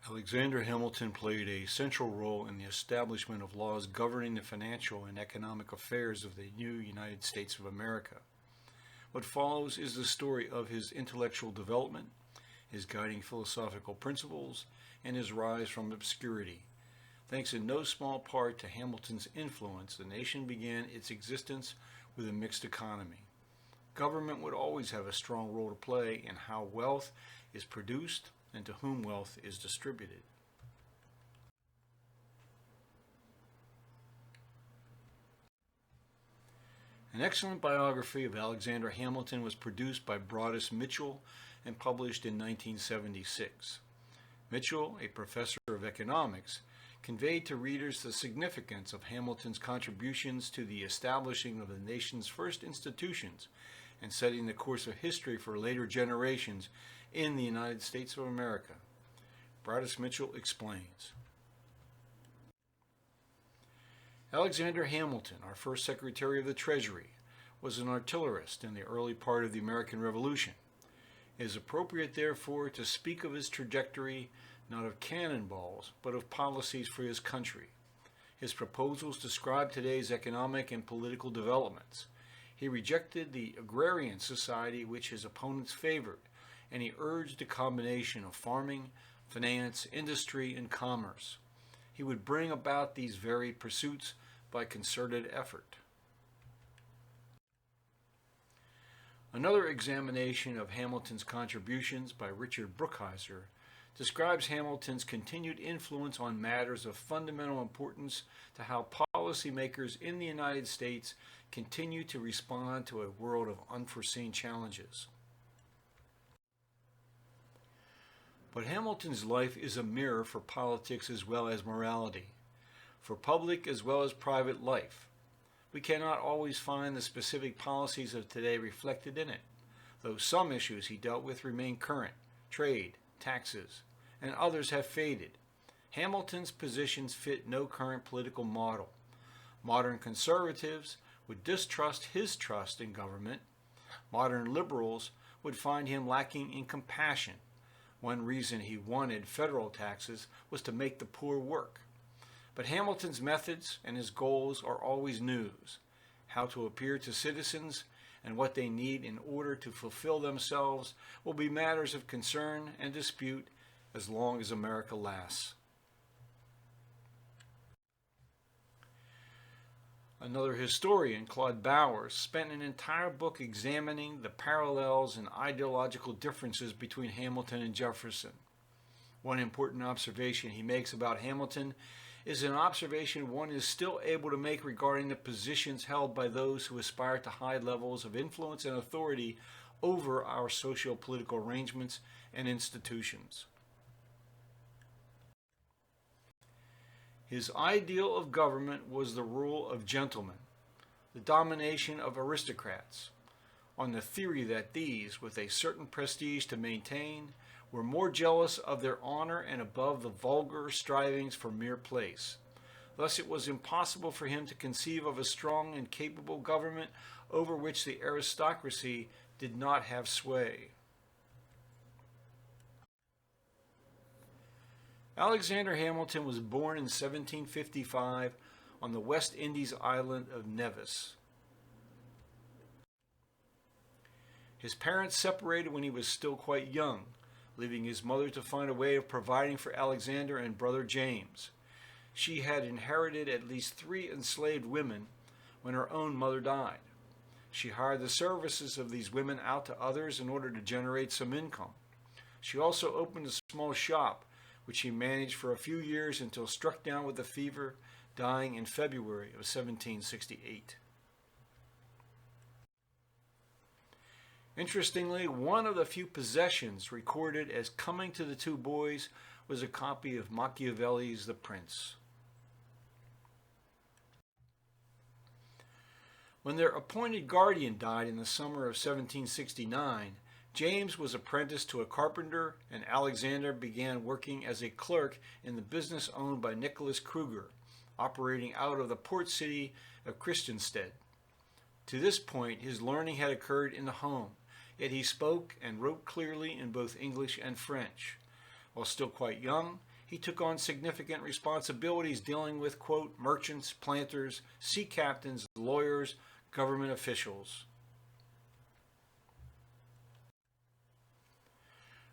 Alexander Hamilton played a central role in the establishment of laws governing the financial and economic affairs of the new United States of America. What follows is the story of his intellectual development, his guiding philosophical principles, and his rise from obscurity. Thanks in no small part to Hamilton's influence, the nation began its existence with a mixed economy. Government would always have a strong role to play in how wealth is produced and to whom wealth is distributed. An excellent biography of Alexander Hamilton was produced by Broadus Mitchell and published in 1976. Mitchell, a professor of economics, conveyed to readers the significance of Hamilton's contributions to the establishing of the nation's first institutions and setting the course of history for later generations in the United States of America. Broadus Mitchell explains. Alexander Hamilton, our first Secretary of the Treasury, was an artillerist in the early part of the American Revolution. It is appropriate, therefore, to speak of his trajectory not of cannonballs, but of policies for his country. His proposals describe today's economic and political developments. He rejected the agrarian society which his opponents favored, and he urged a combination of farming, finance, industry, and commerce. He would bring about these varied pursuits by concerted effort. Another examination of Hamilton's contributions by Richard Brookhiser describes Hamilton's continued influence on matters of fundamental importance to how policymakers in the United States continue to respond to a world of unforeseen challenges. But Hamilton's life is a mirror for politics as well as morality, for public as well as private life. We cannot always find the specific policies of today reflected in it, though some issues he dealt with remain current: trade, taxes, and others have faded. Hamilton's positions fit no current political model. Modern conservatives would distrust his trust in government. Modern liberals would find him lacking in compassion. One reason he wanted federal taxes was to make the poor work. But Hamilton's methods and his goals are always news: how to appear to citizens and what they need in order to fulfill themselves will be matters of concern and dispute as long as America lasts. Another historian, Claude Bowers, spent an entire book examining the parallels and ideological differences between Hamilton and Jefferson. One important observation he makes about Hamilton is an observation one is still able to make regarding the positions held by those who aspire to high levels of influence and authority over our socio-political arrangements and institutions. His ideal of government was the rule of gentlemen, the domination of aristocrats, on the theory that these, with a certain prestige to maintain, were more jealous of their honor and above the vulgar strivings for mere place. Thus it was impossible for him to conceive of a strong and capable government over which the aristocracy did not have sway. Alexander Hamilton was born in 1755 on the West Indies island of Nevis. His parents separated when he was still quite young, leaving his mother to find a way of providing for Alexander and brother James. She had inherited at least 3 enslaved women when her own mother died. She hired the services of these women out to others in order to generate some income. She also opened a small shop, which he managed for a few years until struck down with a fever, dying in February of 1768. Interestingly, one of the few possessions recorded as coming to the 2 boys was a copy of Machiavelli's The Prince. When their appointed guardian died in the summer of 1769, James was apprenticed to a carpenter, and Alexander began working as a clerk in the business owned by Nicholas Kruger, operating out of the port city of Christiansted. To this point, his learning had occurred in the home, yet he spoke and wrote clearly in both English and French. While still quite young, he took on significant responsibilities dealing with, quote, merchants, planters, sea captains, lawyers, government officials.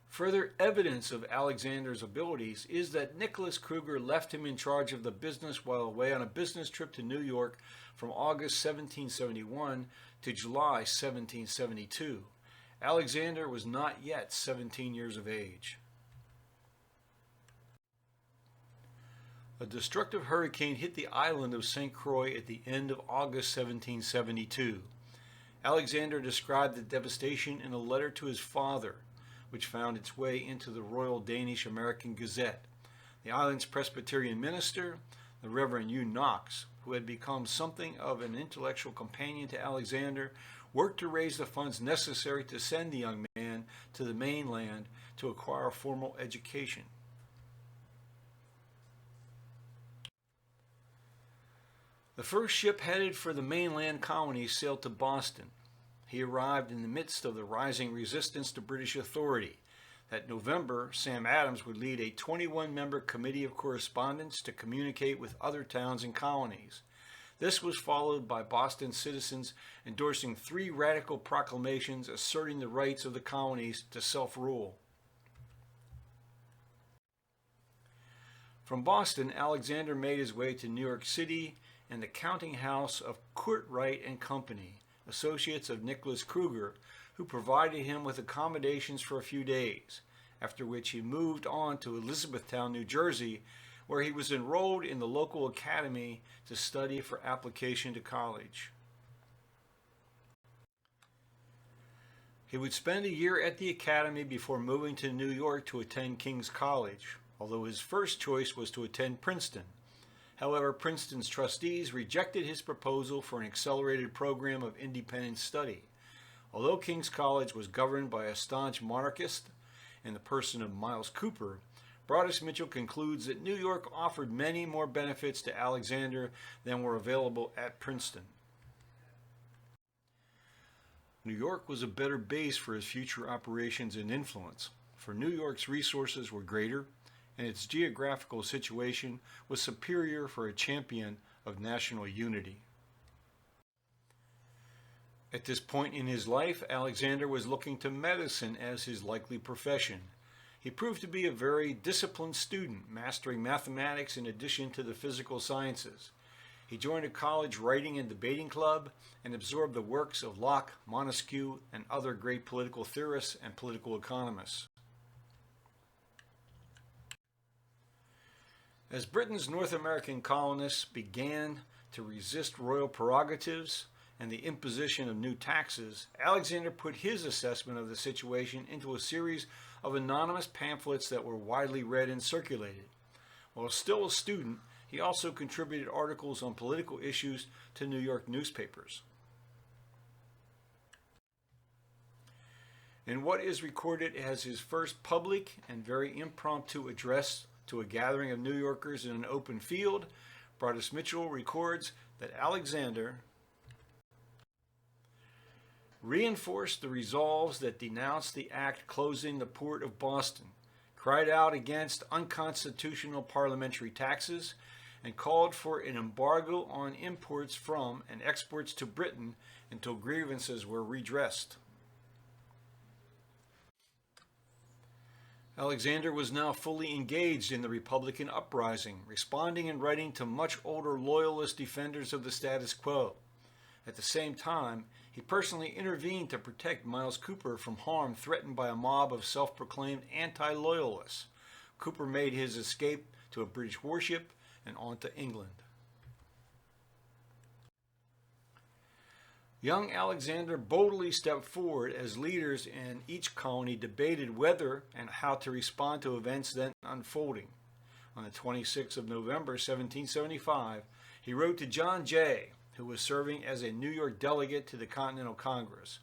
Further evidence of Alexander's abilities is that Nicholas Kruger left him in charge of the business while away on a business trip to New York from August 1771 to July 1772. Alexander was not yet 17 years of age. A destructive hurricane hit the island of St. Croix at the end of August 1772. Alexander described the devastation in a letter to his father, which found its way into the Royal Danish American Gazette. The island's Presbyterian minister, the Reverend Hugh Knox, who had become something of an intellectual companion to Alexander, worked to raise the funds necessary to send the young man to the mainland to acquire a formal education. The first ship headed for the mainland colony sailed to Boston. He arrived in the midst of the rising resistance to British authority. That November, Sam Adams would lead a 21-member committee of correspondence to communicate with other towns and colonies. This was followed by Boston citizens endorsing 3 radical proclamations asserting the rights of the colonies to self-rule. From Boston, Alexander made his way to New York City and the counting house of Courtwright and Company, associates of Nicholas Kruger, who provided him with accommodations for a few days, after which he moved on to Elizabethtown, New Jersey, where he was enrolled in the local academy to study for application to college. He would spend a year at the academy before moving to New York to attend King's College, although his first choice was to attend Princeton. However, Princeton's trustees rejected his proposal for an accelerated program of independent study. Although King's College was governed by a staunch monarchist in the person of Miles Cooper, Broadus Mitchell concludes that New York offered many more benefits to Alexander than were available at Princeton. New York was a better base for his future operations and influence, for New York's resources were greater, and its geographical situation was superior for a champion of national unity. At this point in his life, Alexander was looking to medicine as his likely profession. He proved to be a very disciplined student, mastering mathematics in addition to the physical sciences. He joined a college writing and debating club and absorbed the works of Locke, Montesquieu, and other great political theorists and political economists. As Britain's North American colonists began to resist royal prerogatives and the imposition of new taxes, Alexander put his assessment of the situation into a series of anonymous pamphlets that were widely read and circulated. While still a student, he also contributed articles on political issues to New York newspapers. In what is recorded as his first public and very impromptu address to a gathering of New Yorkers in an open field, Broadus Mitchell records that Alexander reinforced the resolves that denounced the act closing the port of Boston, cried out against unconstitutional parliamentary taxes, and called for an embargo on imports from and exports to Britain until grievances were redressed. Alexander was now fully engaged in the Republican uprising, responding and writing to much older loyalist defenders of the status quo. At the same time, he personally intervened to protect Miles Cooper from harm threatened by a mob of self-proclaimed anti-loyalists. Cooper made his escape to a British warship and on to England. Young Alexander boldly stepped forward as leaders in each colony debated whether and how to respond to events then unfolding. On the 26th of November, 1775, he wrote to John Jay, who was serving as a New York delegate to the Continental Congress.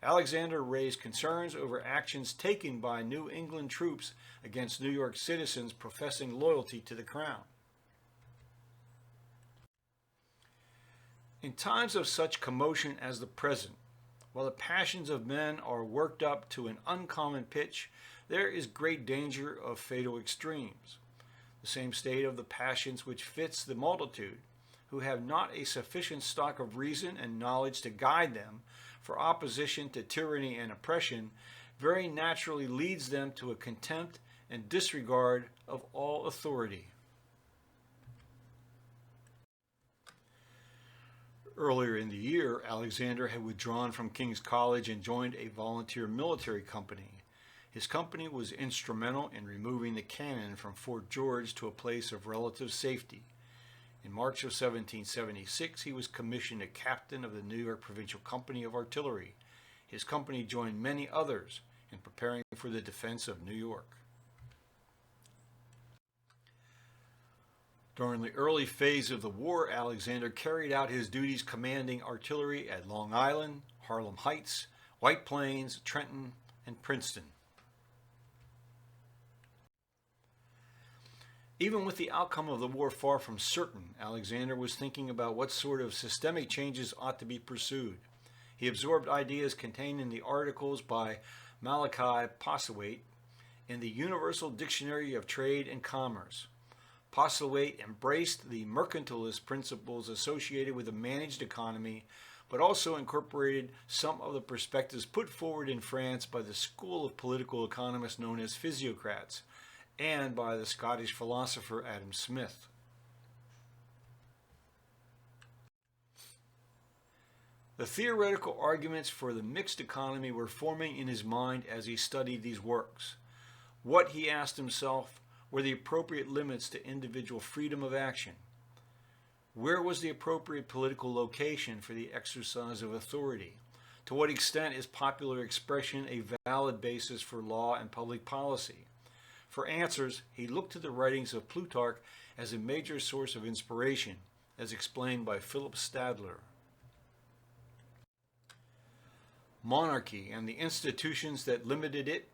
Alexander raised concerns over actions taken by New England troops against New York citizens professing loyalty to the Crown. In times of such commotion as the present, while the passions of men are worked up to an uncommon pitch, there is great danger of fatal extremes. the same state of the passions which fits the multitude, who have not a sufficient stock of reason and knowledge to guide them, for opposition to tyranny and oppression very naturally leads them to a contempt and disregard of all authority. Earlier in the year, Alexander had withdrawn from King's College and joined a volunteer military company. His company was instrumental in removing the cannon from Fort George to a place of relative safety. In March of 1776, he was commissioned a captain of the New York Provincial Company of Artillery. His company joined many others in preparing for the defense of New York. During the early phase of the war, Alexander carried out his duties commanding artillery at Long Island, Harlem Heights, White Plains, Trenton, and Princeton. Even with the outcome of the war far from certain, Alexander was thinking about what sort of systemic changes ought to be pursued. He absorbed ideas contained in the articles by Malachi Postlethwaite in the Universal Dictionary of Trade and Commerce. Postlethwaite embraced the mercantilist principles associated with a managed economy, but also incorporated some of the perspectives put forward in France by the school of political economists known as physiocrats, and by the Scottish philosopher Adam Smith. The theoretical arguments for the mixed economy were forming in his mind as he studied these works. What, he asked himself, were the appropriate limits to individual freedom of action? Where was the appropriate political location for the exercise of authority? To what extent is popular expression a valid basis for law and public policy? For answers, he looked to the writings of Plutarch as a major source of inspiration, as explained by Philip Stadler. Monarchy and the institutions that limited it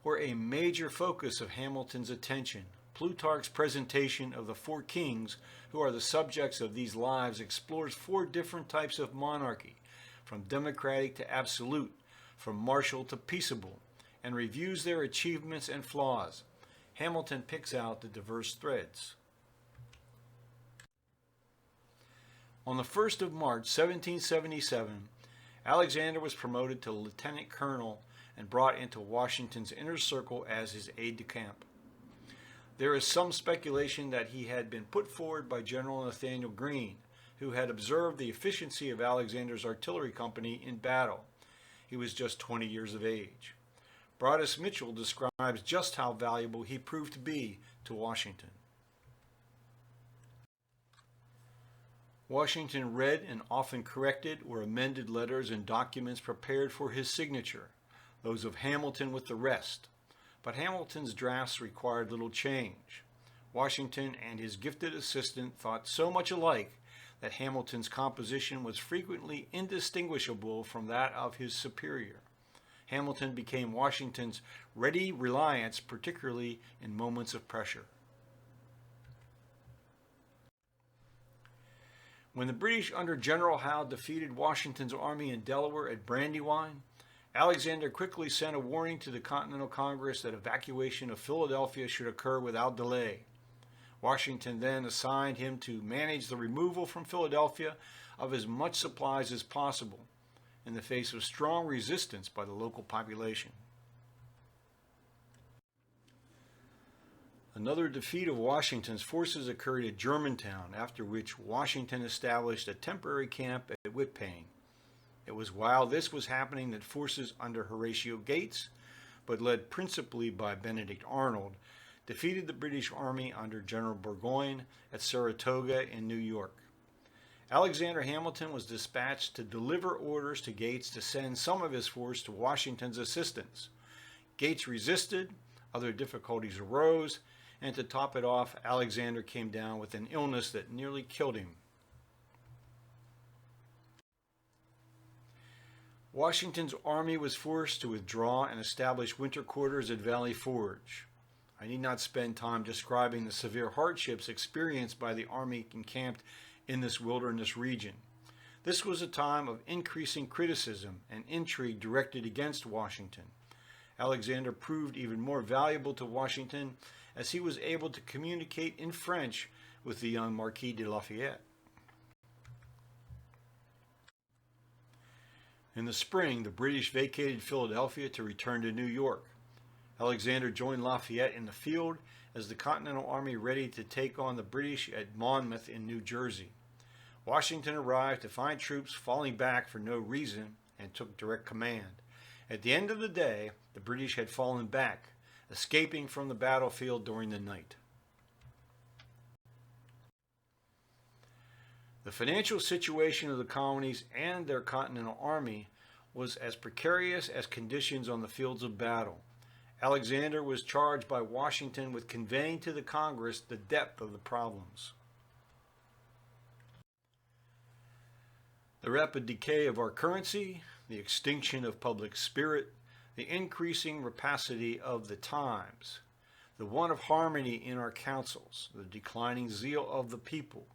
were a major focus of Hamilton's attention. Plutarch's presentation of the four kings who are the subjects of these lives explores four different types of monarchy, from democratic to absolute, from martial to peaceable, and reviews their achievements and flaws. Hamilton picks out the diverse threads. On the 1st of March, 1777, Alexander was promoted to lieutenant colonel and brought into Washington's inner circle as his aide-de-camp. There is some speculation that he had been put forward by General Nathanael Greene, who had observed the efficiency of Alexander's artillery company in battle. He was just 20 years of age. Broadus Mitchell describes just how valuable he proved to be to Washington. Washington read and often corrected or amended letters and documents prepared for his signature, those of Hamilton with the rest. But Hamilton's drafts required little change. Washington and his gifted assistant thought so much alike that Hamilton's composition was frequently indistinguishable from that of his superior. Hamilton became Washington's ready reliance, particularly in moments of pressure. When the British under General Howe defeated Washington's army in Delaware at Brandywine, Alexander quickly sent a warning to the Continental Congress that evacuation of Philadelphia should occur without delay. Washington then assigned him to manage the removal from Philadelphia of as much supplies as possible, in the face of strong resistance by the local population. Another defeat of Washington's forces occurred at Germantown, after which Washington established a temporary camp at Whitpain. It was while this was happening that forces under Horatio Gates, but led principally by Benedict Arnold, defeated the British Army under General Burgoyne at Saratoga in New York. Alexander Hamilton was dispatched to deliver orders to Gates to send some of his force to Washington's assistance. Gates resisted, other difficulties arose, and to top it off, Alexander came down with an illness that nearly killed him. Washington's army was forced to withdraw and establish winter quarters at Valley Forge. I need not spend time describing the severe hardships experienced by the army encamped in this wilderness region. This was a time of increasing criticism and intrigue directed against Washington. Alexander proved even more valuable to Washington as he was able to communicate in French with the young Marquis de Lafayette. In the spring, the British vacated Philadelphia to return to New York. Alexander joined Lafayette in the field as the Continental Army ready to take on the British at Monmouth in New Jersey. Washington arrived to find troops falling back for no reason and took direct command. At the end of the day, the British had fallen back, escaping from the battlefield during the night. The financial situation of the colonies and their Continental Army was as precarious as conditions on the fields of battle. Alexander was charged by Washington with conveying to the Congress the depth of the problems. The rapid decay of our currency, the extinction of public spirit, the increasing rapacity of the times, the want of harmony in our councils, the declining zeal of the people,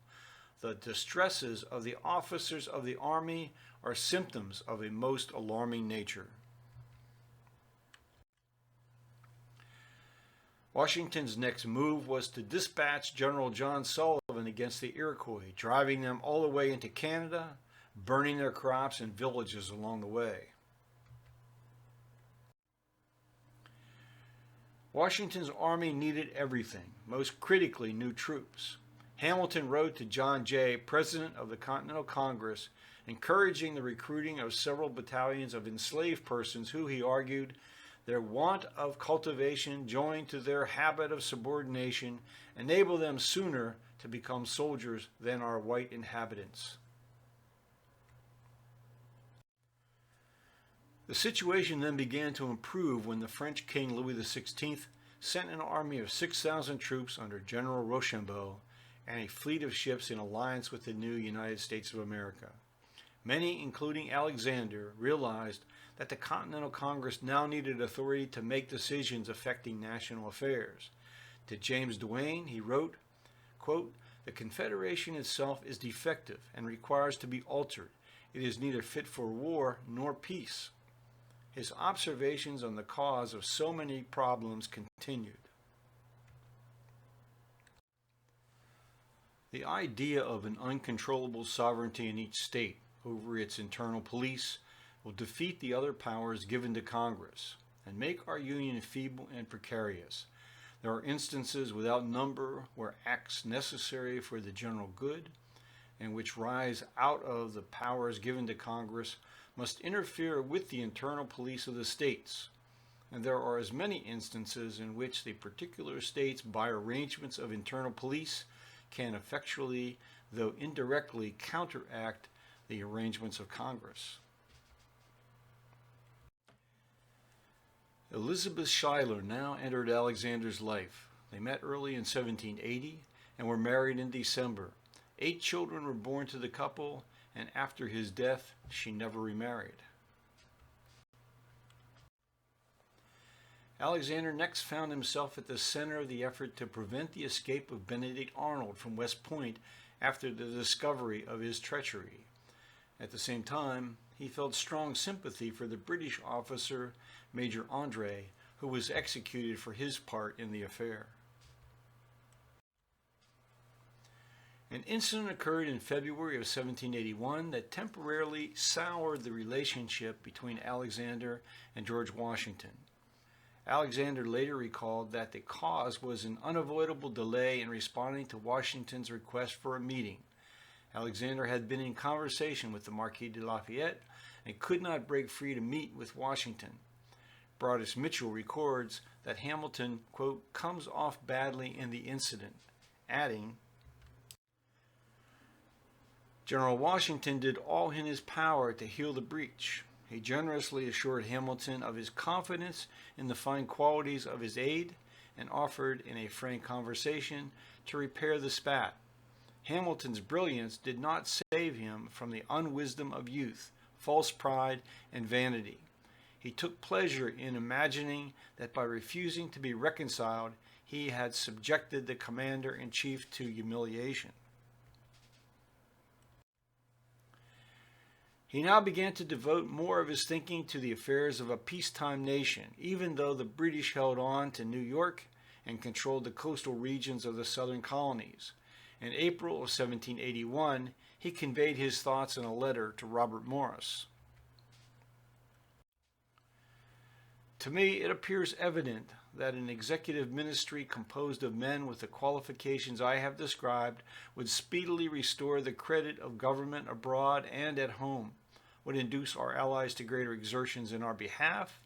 the distresses of the officers of the army are symptoms of a most alarming nature. Washington's next move was to dispatch General John Sullivan against the Iroquois, driving them all the way into Canada, burning their crops and villages along the way. Washington's army needed everything, most critically new troops. Hamilton wrote to John Jay, President of the Continental Congress, encouraging the recruiting of several battalions of enslaved persons who, he argued, their want of cultivation joined to their habit of subordination enable them sooner to become soldiers than our white inhabitants. The situation then began to improve when the French King Louis XVI sent an army of 6,000 troops under General Rochambeau and a fleet of ships in alliance with the new United States of America. Many, including Alexander, realized that the Continental Congress now needed authority to make decisions affecting national affairs. To James Duane, he wrote, quote, "The Confederation itself is defective and requires to be altered. It is neither fit for war nor peace." His observations on the cause of so many problems continued. The idea of an uncontrollable sovereignty in each state over its internal police will defeat the other powers given to Congress and make our union feeble and precarious. There are instances without number where acts necessary for the general good and which rise out of the powers given to Congress must interfere with the internal police of the states. And there are as many instances in which the particular states, by arrangements of internal police, can effectually, though indirectly, counteract the arrangements of Congress. Elizabeth Schuyler now entered Alexander's life. They met early in 1780 and were married in December. 8 children were born to the couple, and after his death, she never remarried. Alexander next found himself at the center of the effort to prevent the escape of Benedict Arnold from West Point after the discovery of his treachery. At the same time, he felt strong sympathy for the British officer, Major Andre, who was executed for his part in the affair. An incident occurred in February of 1781 that temporarily soured the relationship between Alexander and George Washington. Alexander later recalled that the cause was an unavoidable delay in responding to Washington's request for a meeting. Alexander had been in conversation with the Marquis de Lafayette and could not break free to meet with Washington. Broadus Mitchell records that Hamilton, quote, "comes off badly in the incident," adding, "General Washington did all in his power to heal the breach. He generously assured Hamilton of his confidence in the fine qualities of his aide and offered in a frank conversation to repair the spat. Hamilton's brilliance did not save him from the unwisdom of youth, false pride, and vanity. He took pleasure in imagining that by refusing to be reconciled, he had subjected the commander-in-chief to humiliation. He now began to devote more of his thinking to the affairs of a peacetime nation, even though the British held on to New York and controlled the coastal regions of the southern colonies. In April of 1781, he conveyed his thoughts in a letter to Robert Morris. To me, it appears evident that an executive ministry composed of men with the qualifications I have described would speedily restore the credit of government abroad and at home, would induce our allies to greater exertions in our behalf,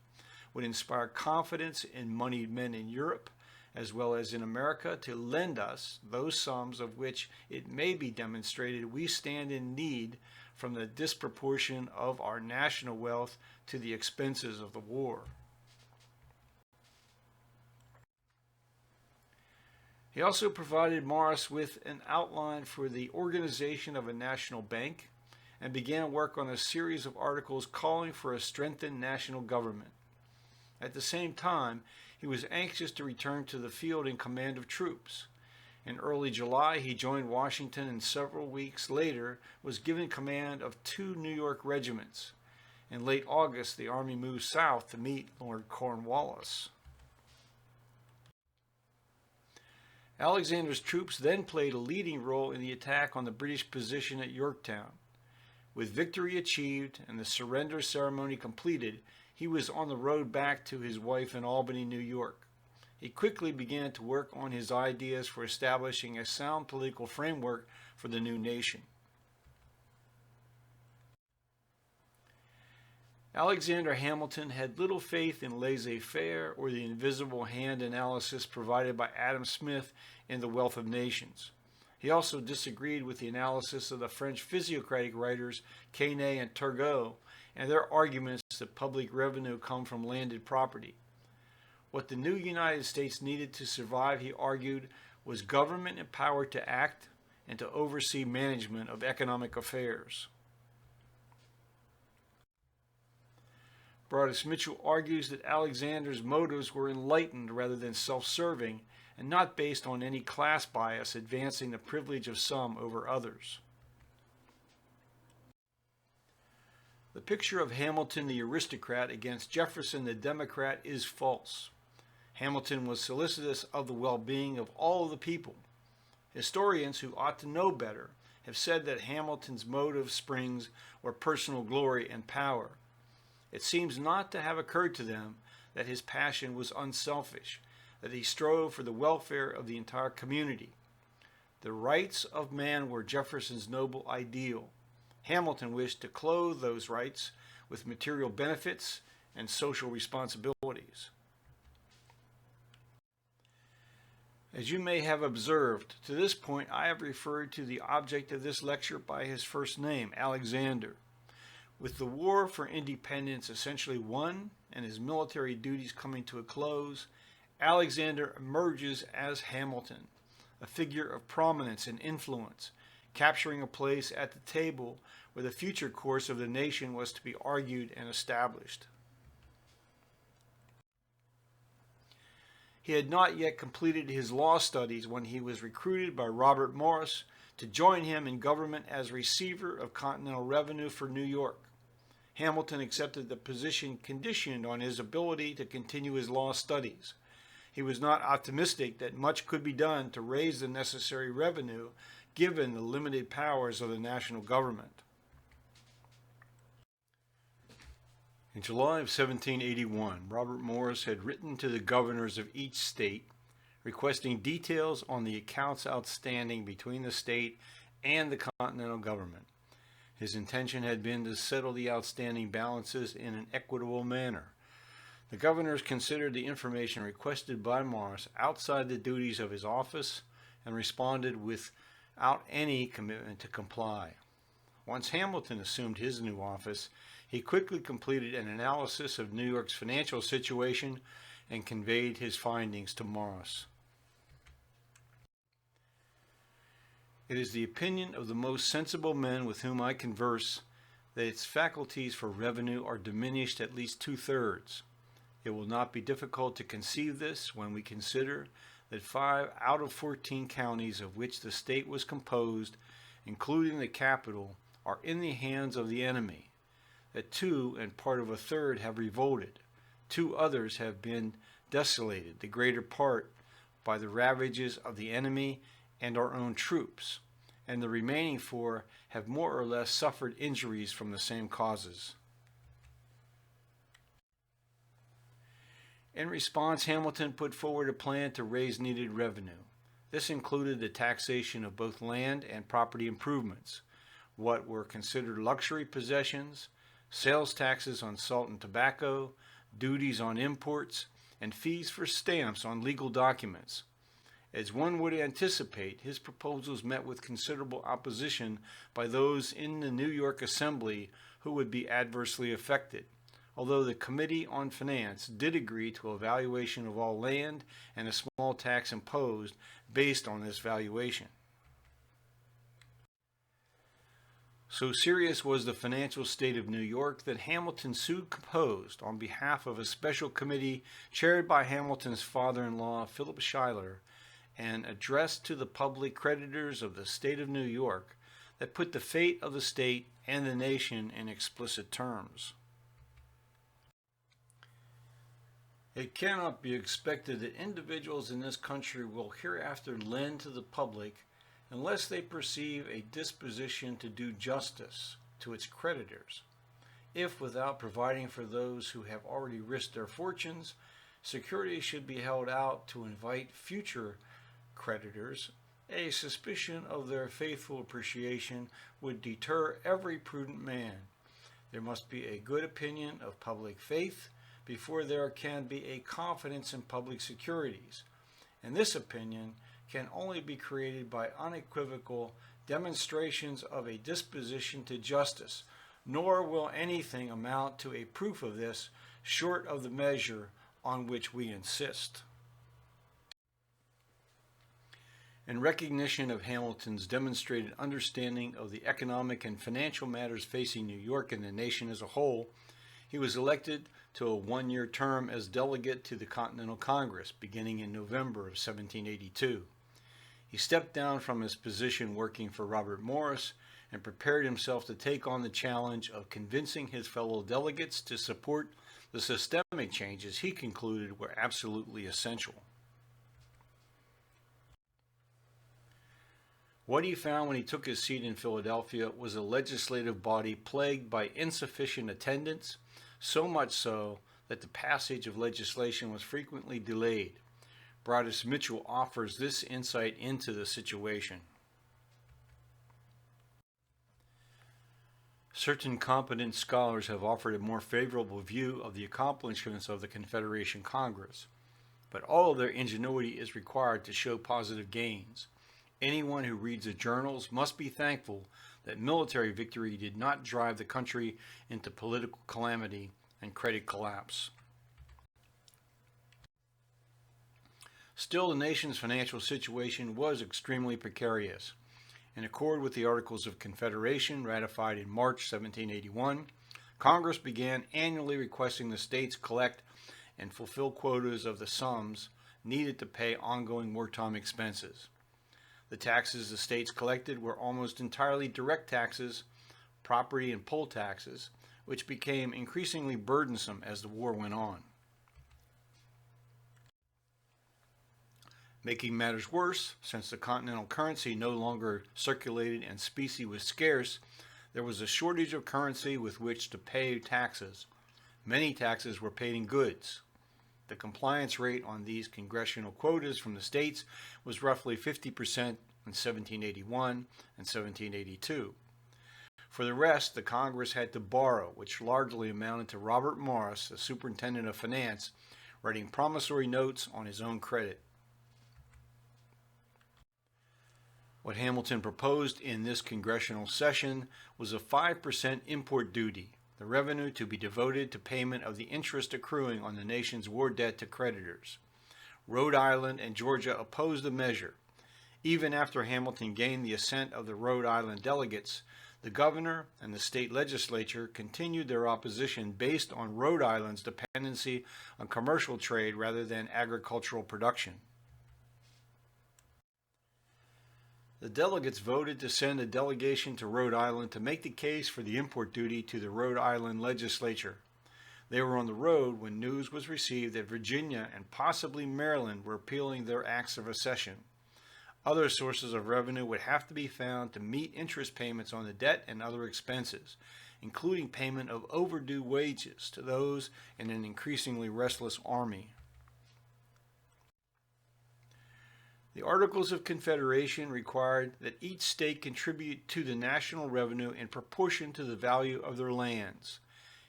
would inspire confidence in moneyed men in Europe, as well as in America, to lend us those sums of which it may be demonstrated we stand in need from the disproportion of our national wealth to the expenses of the war. He also provided Morris with an outline for the organization of a national bank and began work on a series of articles calling for a strengthened national government. At the same time, he was anxious to return to the field in command of troops. In early July, he joined Washington and several weeks later was given command of 2 New York regiments. In late August, the Army moved south to meet Lord Cornwallis. Alexander's troops then played a leading role in the attack on the British position at Yorktown. With victory achieved and the surrender ceremony completed, he was on the road back to his wife in Albany, New York. He quickly began to work on his ideas for establishing a sound political framework for the new nation. Alexander Hamilton had little faith in laissez-faire or the invisible hand analysis provided by Adam Smith in The Wealth of Nations. He also disagreed with the analysis of the French physiocratic writers Quesnay and Turgot and their arguments that public revenue come from landed property. What the new United States needed to survive, he argued, was government empowered to act and to oversee management of economic affairs. Broadus Mitchell argues that Alexander's motives were enlightened rather than self-serving and not based on any class bias advancing the privilege of some over others. The picture of Hamilton the aristocrat against Jefferson the Democrat is false. Hamilton was solicitous of the well-being of all of the people. Historians who ought to know better have said that Hamilton's motive springs were personal glory and power. It seems not to have occurred to them that his passion was unselfish, that he strove for the welfare of the entire community. The rights of man were Jefferson's noble ideal. Hamilton wished to clothe those rights with material benefits and social responsibilities. As you may have observed, to this point I have referred to the object of this lecture by his first name, Alexander. With the war for independence essentially won and his military duties coming to a close, Alexander emerges as Hamilton, a figure of prominence and influence, capturing a place at the table where the future course of the nation was to be argued and established. He had not yet completed his law studies when he was recruited by Robert Morris to join him in government as receiver of continental revenue for New York. Hamilton accepted the position conditioned on his ability to continue his law studies. He was not optimistic that much could be done to raise the necessary revenue given the limited powers of the national government. In July of 1781, Robert Morris had written to the governors of each state requesting details on the accounts outstanding between the state and the continental government. His intention had been to settle the outstanding balances in an equitable manner. The governors considered the information requested by Morris outside the duties of his office and responded without any commitment to comply. Once Hamilton assumed his new office, he quickly completed an analysis of New York's financial situation and conveyed his findings to Morris. It is the opinion of the most sensible men with whom I converse that its faculties for revenue are diminished at least 2/3. It will not be difficult to conceive this when we consider that 5 out of 14 counties of which the state was composed, including the capital, are in the hands of the enemy, that 2 and part of a third have revolted. 2 others have been desolated, the greater part by the ravages of the enemy and our own troops, and the remaining 4 have more or less suffered injuries from the same causes. In response, Hamilton put forward a plan to raise needed revenue. This included the taxation of both land and property improvements, what were considered luxury possessions, sales taxes on salt and tobacco, duties on imports, and fees for stamps on legal documents. As one would anticipate, his proposals met with considerable opposition by those in the New York Assembly who would be adversely affected, although the Committee on Finance did agree to a valuation of all land and a small tax imposed based on this valuation. So serious was the financial state of New York that Hamilton sued composed on behalf of a special committee chaired by Hamilton's father-in-law, Philip Schuyler, and addressed to the public creditors of the state of New York that put the fate of the state and the nation in explicit terms. It cannot be expected that individuals in this country will hereafter lend to the public unless they perceive a disposition to do justice to its creditors. If, without providing for those who have already risked their fortunes, security should be held out to invite future creditors, a suspicion of their faithful appreciation would deter every prudent man. There must be a good opinion of public faith before there can be a confidence in public securities, and this opinion can only be created by unequivocal demonstrations of a disposition to justice, nor will anything amount to a proof of this short of the measure on which we insist. In recognition of Hamilton's demonstrated understanding of the economic and financial matters facing New York and the nation as a whole, he was elected to a one-year term as delegate to the Continental Congress beginning in November of 1782. He stepped down from his position working for Robert Morris and prepared himself to take on the challenge of convincing his fellow delegates to support the systemic changes he concluded were absolutely essential. What he found when he took his seat in Philadelphia was a legislative body plagued by insufficient attendance, so much so that the passage of legislation was frequently delayed. Broadus Mitchell offers this insight into the situation. Certain competent scholars have offered a more favorable view of the accomplishments of the Confederation Congress, but all of their ingenuity is required to show positive gains. Anyone who reads the journals must be thankful that military victory did not drive the country into political calamity and credit collapse. Still, the nation's financial situation was extremely precarious. In accord with the Articles of Confederation ratified in March 1781, Congress began annually requesting the states collect and fulfill quotas of the sums needed to pay ongoing wartime expenses. The taxes the states collected were almost entirely direct taxes, property and poll taxes, which became increasingly burdensome as the war went on. Making matters worse, since the continental currency no longer circulated and specie was scarce, there was a shortage of currency with which to pay taxes. Many taxes were paid in goods. The compliance rate on these congressional quotas from the states was roughly 50% in 1781 and 1782. For the rest, the Congress had to borrow, which largely amounted to Robert Morris, the superintendent of finance, writing promissory notes on his own credit. What Hamilton proposed in this congressional session was a 5% import duty, the revenue to be devoted to payment of the interest accruing on the nation's war debt to creditors. Rhode Island and Georgia opposed the measure. Even after Hamilton gained the assent of the Rhode Island delegates, the governor and the state legislature continued their opposition based on Rhode Island's dependency on commercial trade rather than agricultural production. The delegates voted to send a delegation to Rhode Island to make the case for the import duty to the Rhode Island legislature. They were on the road when news was received that Virginia and possibly Maryland were appealing their acts of accession. Other sources of revenue would have to be found to meet interest payments on the debt and other expenses, including payment of overdue wages to those in an increasingly restless army. The Articles of Confederation required that each state contribute to the national revenue in proportion to the value of their lands.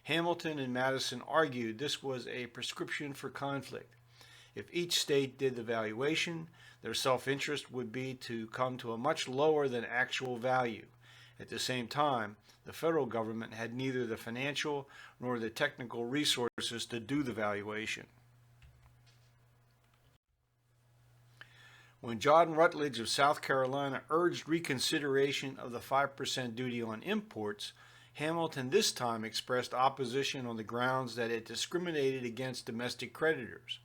Hamilton and Madison argued this was a prescription for conflict. If each state did the valuation, their self-interest would be to come to a much lower than actual value. At the same time, the federal government had neither the financial nor the technical resources to do the valuation. When John Rutledge of South Carolina urged reconsideration of the 5% duty on imports, Hamilton this time expressed opposition on the grounds that it discriminated against domestic creditors.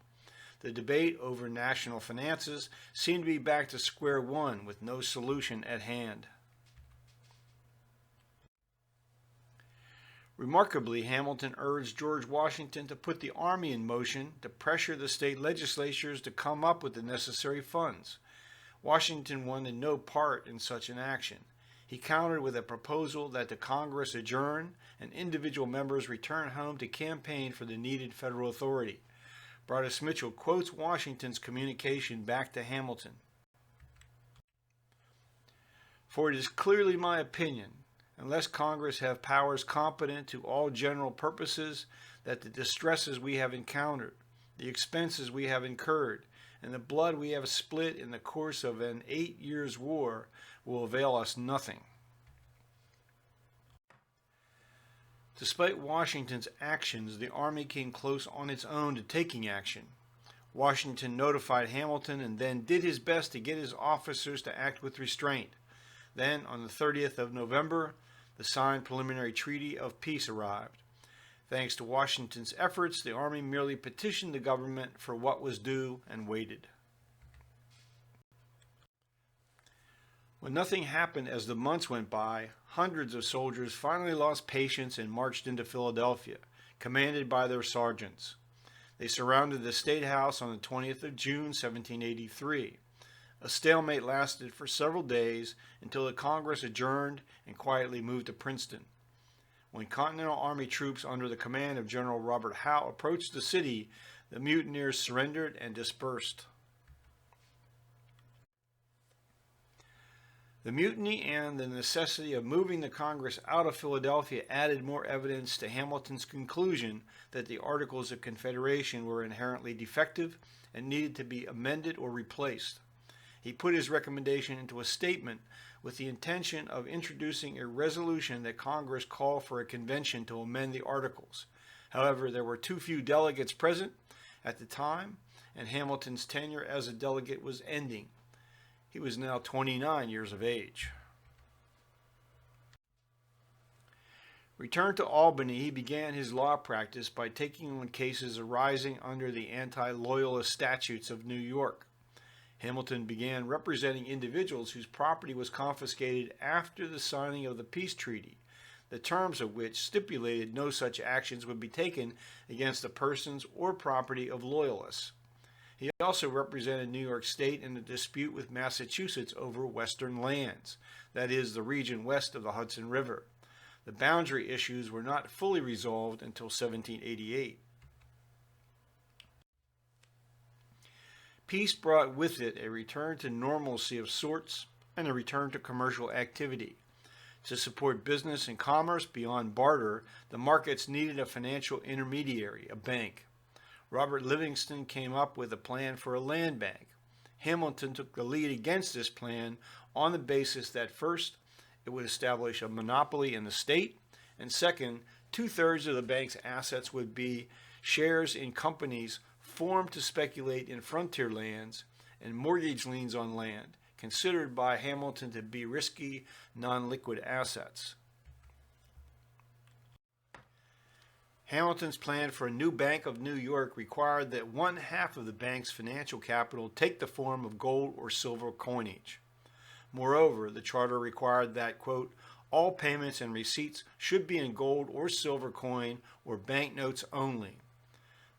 The debate over national finances seemed to be back to square one with no solution at hand. Remarkably, Hamilton urged George Washington to put the Army in motion to pressure the state legislatures to come up with the necessary funds. Washington wanted no part in such an action. He countered with a proposal that the Congress adjourn and individual members return home to campaign for the needed federal authority. Broadus Mitchell quotes Washington's communication back to Hamilton. "For it is clearly my opinion, unless Congress have powers competent to all general purposes, that the distresses we have encountered, the expenses we have incurred, and the blood we have split in the course of an 8 years' war will avail us nothing." Despite Washington's actions, the Army came close on its own to taking action. Washington notified Hamilton and then did his best to get his officers to act with restraint. Then, on the 30th of November, the signed preliminary treaty of peace arrived. Thanks to Washington's efforts, the Army merely petitioned the government for what was due and waited. When nothing happened as the months went by, hundreds of soldiers finally lost patience and marched into Philadelphia, commanded by their sergeants. They surrounded the State House on the 20th of June, 1783. A stalemate lasted for several days until the Congress adjourned and quietly moved to Princeton. When Continental Army troops under the command of General Robert Howe approached the city, the mutineers surrendered and dispersed. The mutiny and the necessity of moving the Congress out of Philadelphia added more evidence to Hamilton's conclusion that the Articles of Confederation were inherently defective and needed to be amended or replaced. He put his recommendation into a statement with the intention of introducing a resolution that Congress call for a convention to amend the Articles. However, there were too few delegates present at the time, and Hamilton's tenure as a delegate was ending. He was now 29 years of age. Returned to Albany, he began his law practice by taking on cases arising under the anti-loyalist statutes of New York. Hamilton began representing individuals whose property was confiscated after the signing of the peace treaty, the terms of which stipulated no such actions would be taken against the persons or property of loyalists. He also represented New York State in a dispute with Massachusetts over western lands, that is, the region west of the Hudson River. The boundary issues were not fully resolved until 1788. Peace brought with it a return to normalcy of sorts and a return to commercial activity. To support business and commerce beyond barter, the markets needed a financial intermediary, a bank. Robert Livingston came up with a plan for a land bank. Hamilton took the lead against this plan on the basis that first, it would establish a monopoly in the state, and second, 2/3 of the bank's assets would be shares in companies formed to speculate in frontier lands and mortgage liens on land, considered by Hamilton to be risky, non-liquid assets. Hamilton's plan for a new Bank of New York required that 1/2 of the bank's financial capital take the form of gold or silver coinage. Moreover, the charter required that, quote, all payments and receipts should be in gold or silver coin or banknotes only.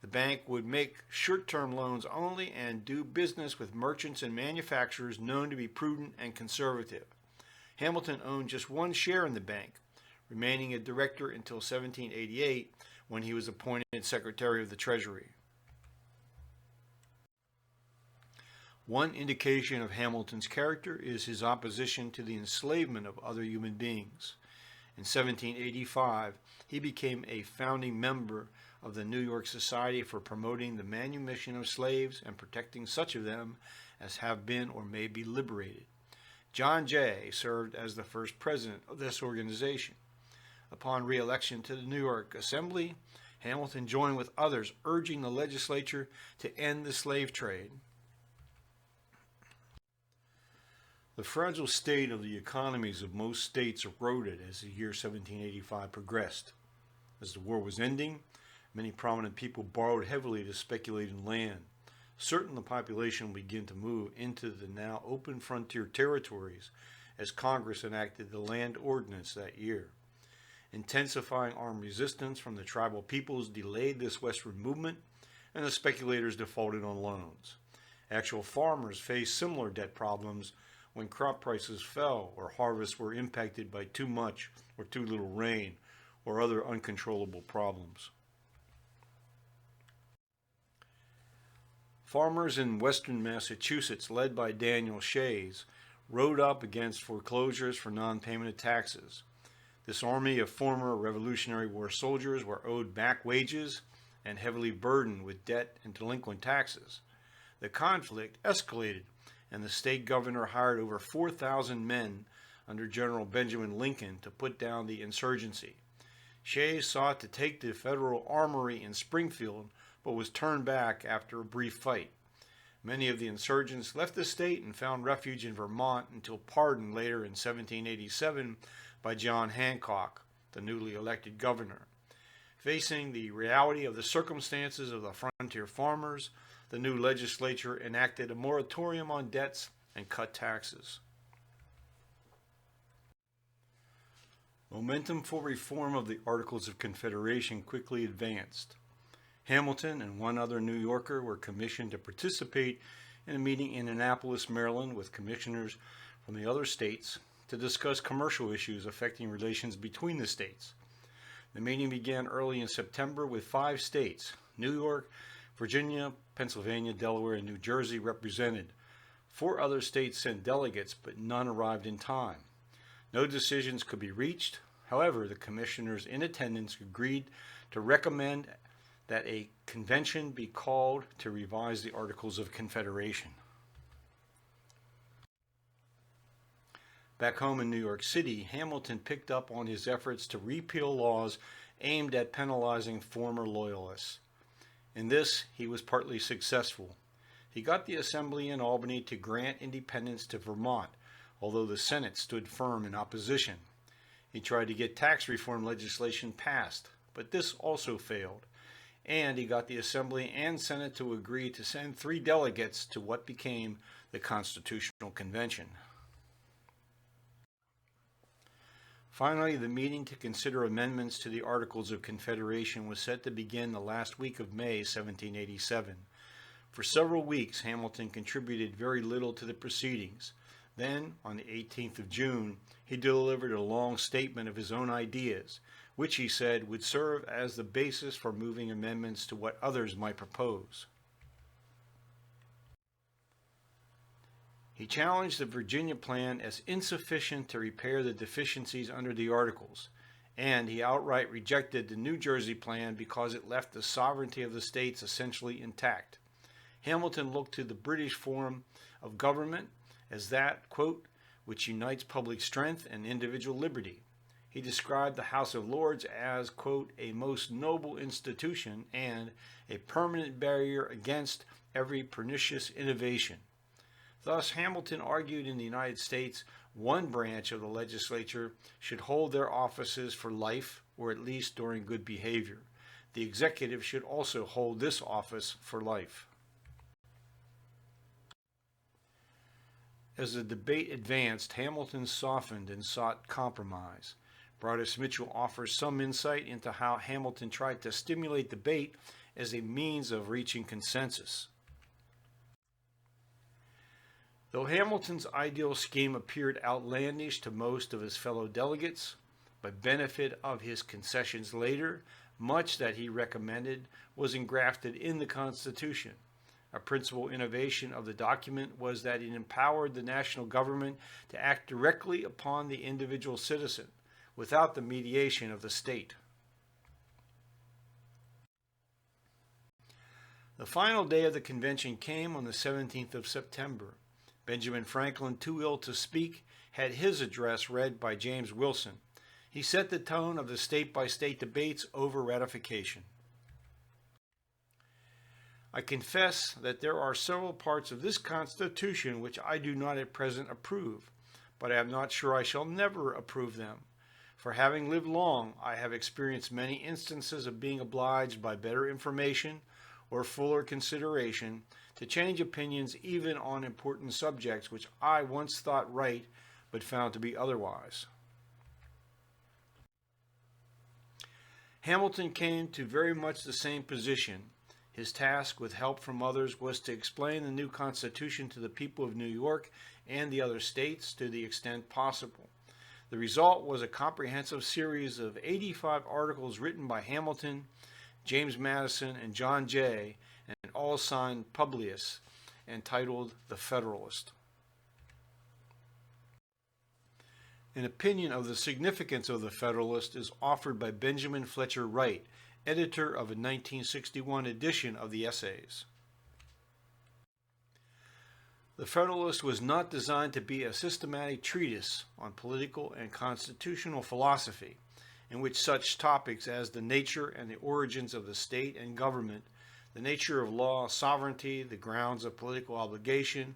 The bank would make short-term loans only and do business with merchants and manufacturers known to be prudent and conservative. Hamilton owned just one share in the bank, remaining a director until 1788 when he was appointed Secretary of the Treasury. One indication of Hamilton's character is his opposition to the enslavement of other human beings. In 1785, he became a founding member of the New York Society for Promoting the Manumission of Slaves and Protecting Such of Them as Have Been or May Be Liberated. John Jay served as the first president of this organization. Upon re-election to the New York Assembly, Hamilton joined with others urging the legislature to end the slave trade. The fragile state of the economies of most states eroded as the year 1785 progressed. As the war was ending, many prominent people borrowed heavily to speculate in land. Certain the population would begin to move into the now open frontier territories as Congress enacted the Land Ordinance that year. Intensifying armed resistance from the tribal peoples delayed this westward movement, and the speculators defaulted on loans. Actual farmers faced similar debt problems when crop prices fell or harvests were impacted by too much or too little rain or other uncontrollable problems. Farmers in western Massachusetts, led by Daniel Shays, rode up against foreclosures for non-payment of taxes. This army of former Revolutionary War soldiers were owed back wages and heavily burdened with debt and delinquent taxes. The conflict escalated, and the state governor hired over 4,000 men under General Benjamin Lincoln to put down the insurgency. Shays sought to take the federal armory in Springfield, but was turned back after a brief fight. Many of the insurgents left the state and found refuge in Vermont until pardoned later in 1787 by John Hancock, the newly elected governor. Facing the reality of the circumstances of the frontier farmers, the new legislature enacted a moratorium on debts and cut taxes. Momentum for reform of the Articles of Confederation quickly advanced. Hamilton and one other New Yorker were commissioned to participate in a meeting in Annapolis, Maryland, with commissioners from the other states to discuss commercial issues affecting relations between the states. The meeting began early in September with 5 states, New York, Virginia, Pennsylvania, Delaware, and New Jersey represented. 4 other states sent delegates, but none arrived in time. No decisions could be reached. However, the commissioners in attendance agreed to recommend that a convention be called to revise the Articles of Confederation. Back home in New York City, Hamilton picked up on his efforts to repeal laws aimed at penalizing former Loyalists. In this, he was partly successful. He got the Assembly in Albany to grant independence to Vermont, although the Senate stood firm in opposition. He tried to get tax reform legislation passed, but this also failed. And he got the Assembly and Senate to agree to send 3 delegates to what became the Constitutional Convention. Finally, the meeting to consider amendments to the Articles of Confederation was set to begin the last week of May 1787. For several weeks, Hamilton contributed very little to the proceedings. Then, on the 18th of June, he delivered a long statement of his own ideas, which he said would serve as the basis for moving amendments to what others might propose. He challenged the Virginia plan as insufficient to repair the deficiencies under the Articles, and he outright rejected the New Jersey plan because it left the sovereignty of the states essentially intact. Hamilton looked to the British form of government as that, quote, which unites public strength and individual liberty. He described the House of Lords as, quote, a most noble institution and a permanent barrier against every pernicious innovation. Thus, Hamilton argued in the United States one branch of the legislature should hold their offices for life, or at least during good behavior. The executive should also hold this office for life. As the debate advanced, Hamilton softened and sought compromise. Broadus Mitchell offers some insight into how Hamilton tried to stimulate debate as a means of reaching consensus. Though Hamilton's ideal scheme appeared outlandish to most of his fellow delegates, by benefit of his concessions later, much that he recommended was engrafted in the Constitution. A principal innovation of the document was that it empowered the national government to act directly upon the individual citizen, without the mediation of the state. The final day of the convention came on the 17th of September. Benjamin Franklin, too ill to speak, had his address read by James Wilson. He set the tone of the state-by-state debates over ratification. I confess that there are several parts of this Constitution which I do not at present approve, but I am not sure I shall never approve them. For having lived long, I have experienced many instances of being obliged by better information or fuller consideration to change opinions even on important subjects which I once thought right but found to be otherwise. Hamilton came to very much the same position. His task, with help from others, was to explain the new Constitution to the people of New York and the other states to the extent possible. The result was a comprehensive series of 85 articles written by Hamilton, James Madison, and John Jay, and all signed Publius, entitled The Federalist. An opinion of the significance of the Federalist is offered by Benjamin Fletcher Wright, editor of a 1961 edition of the Essays. The Federalist was not designed to be a systematic treatise on political and constitutional philosophy, in which such topics as the nature and the origins of the state and government, the nature of law, sovereignty, the grounds of political obligation,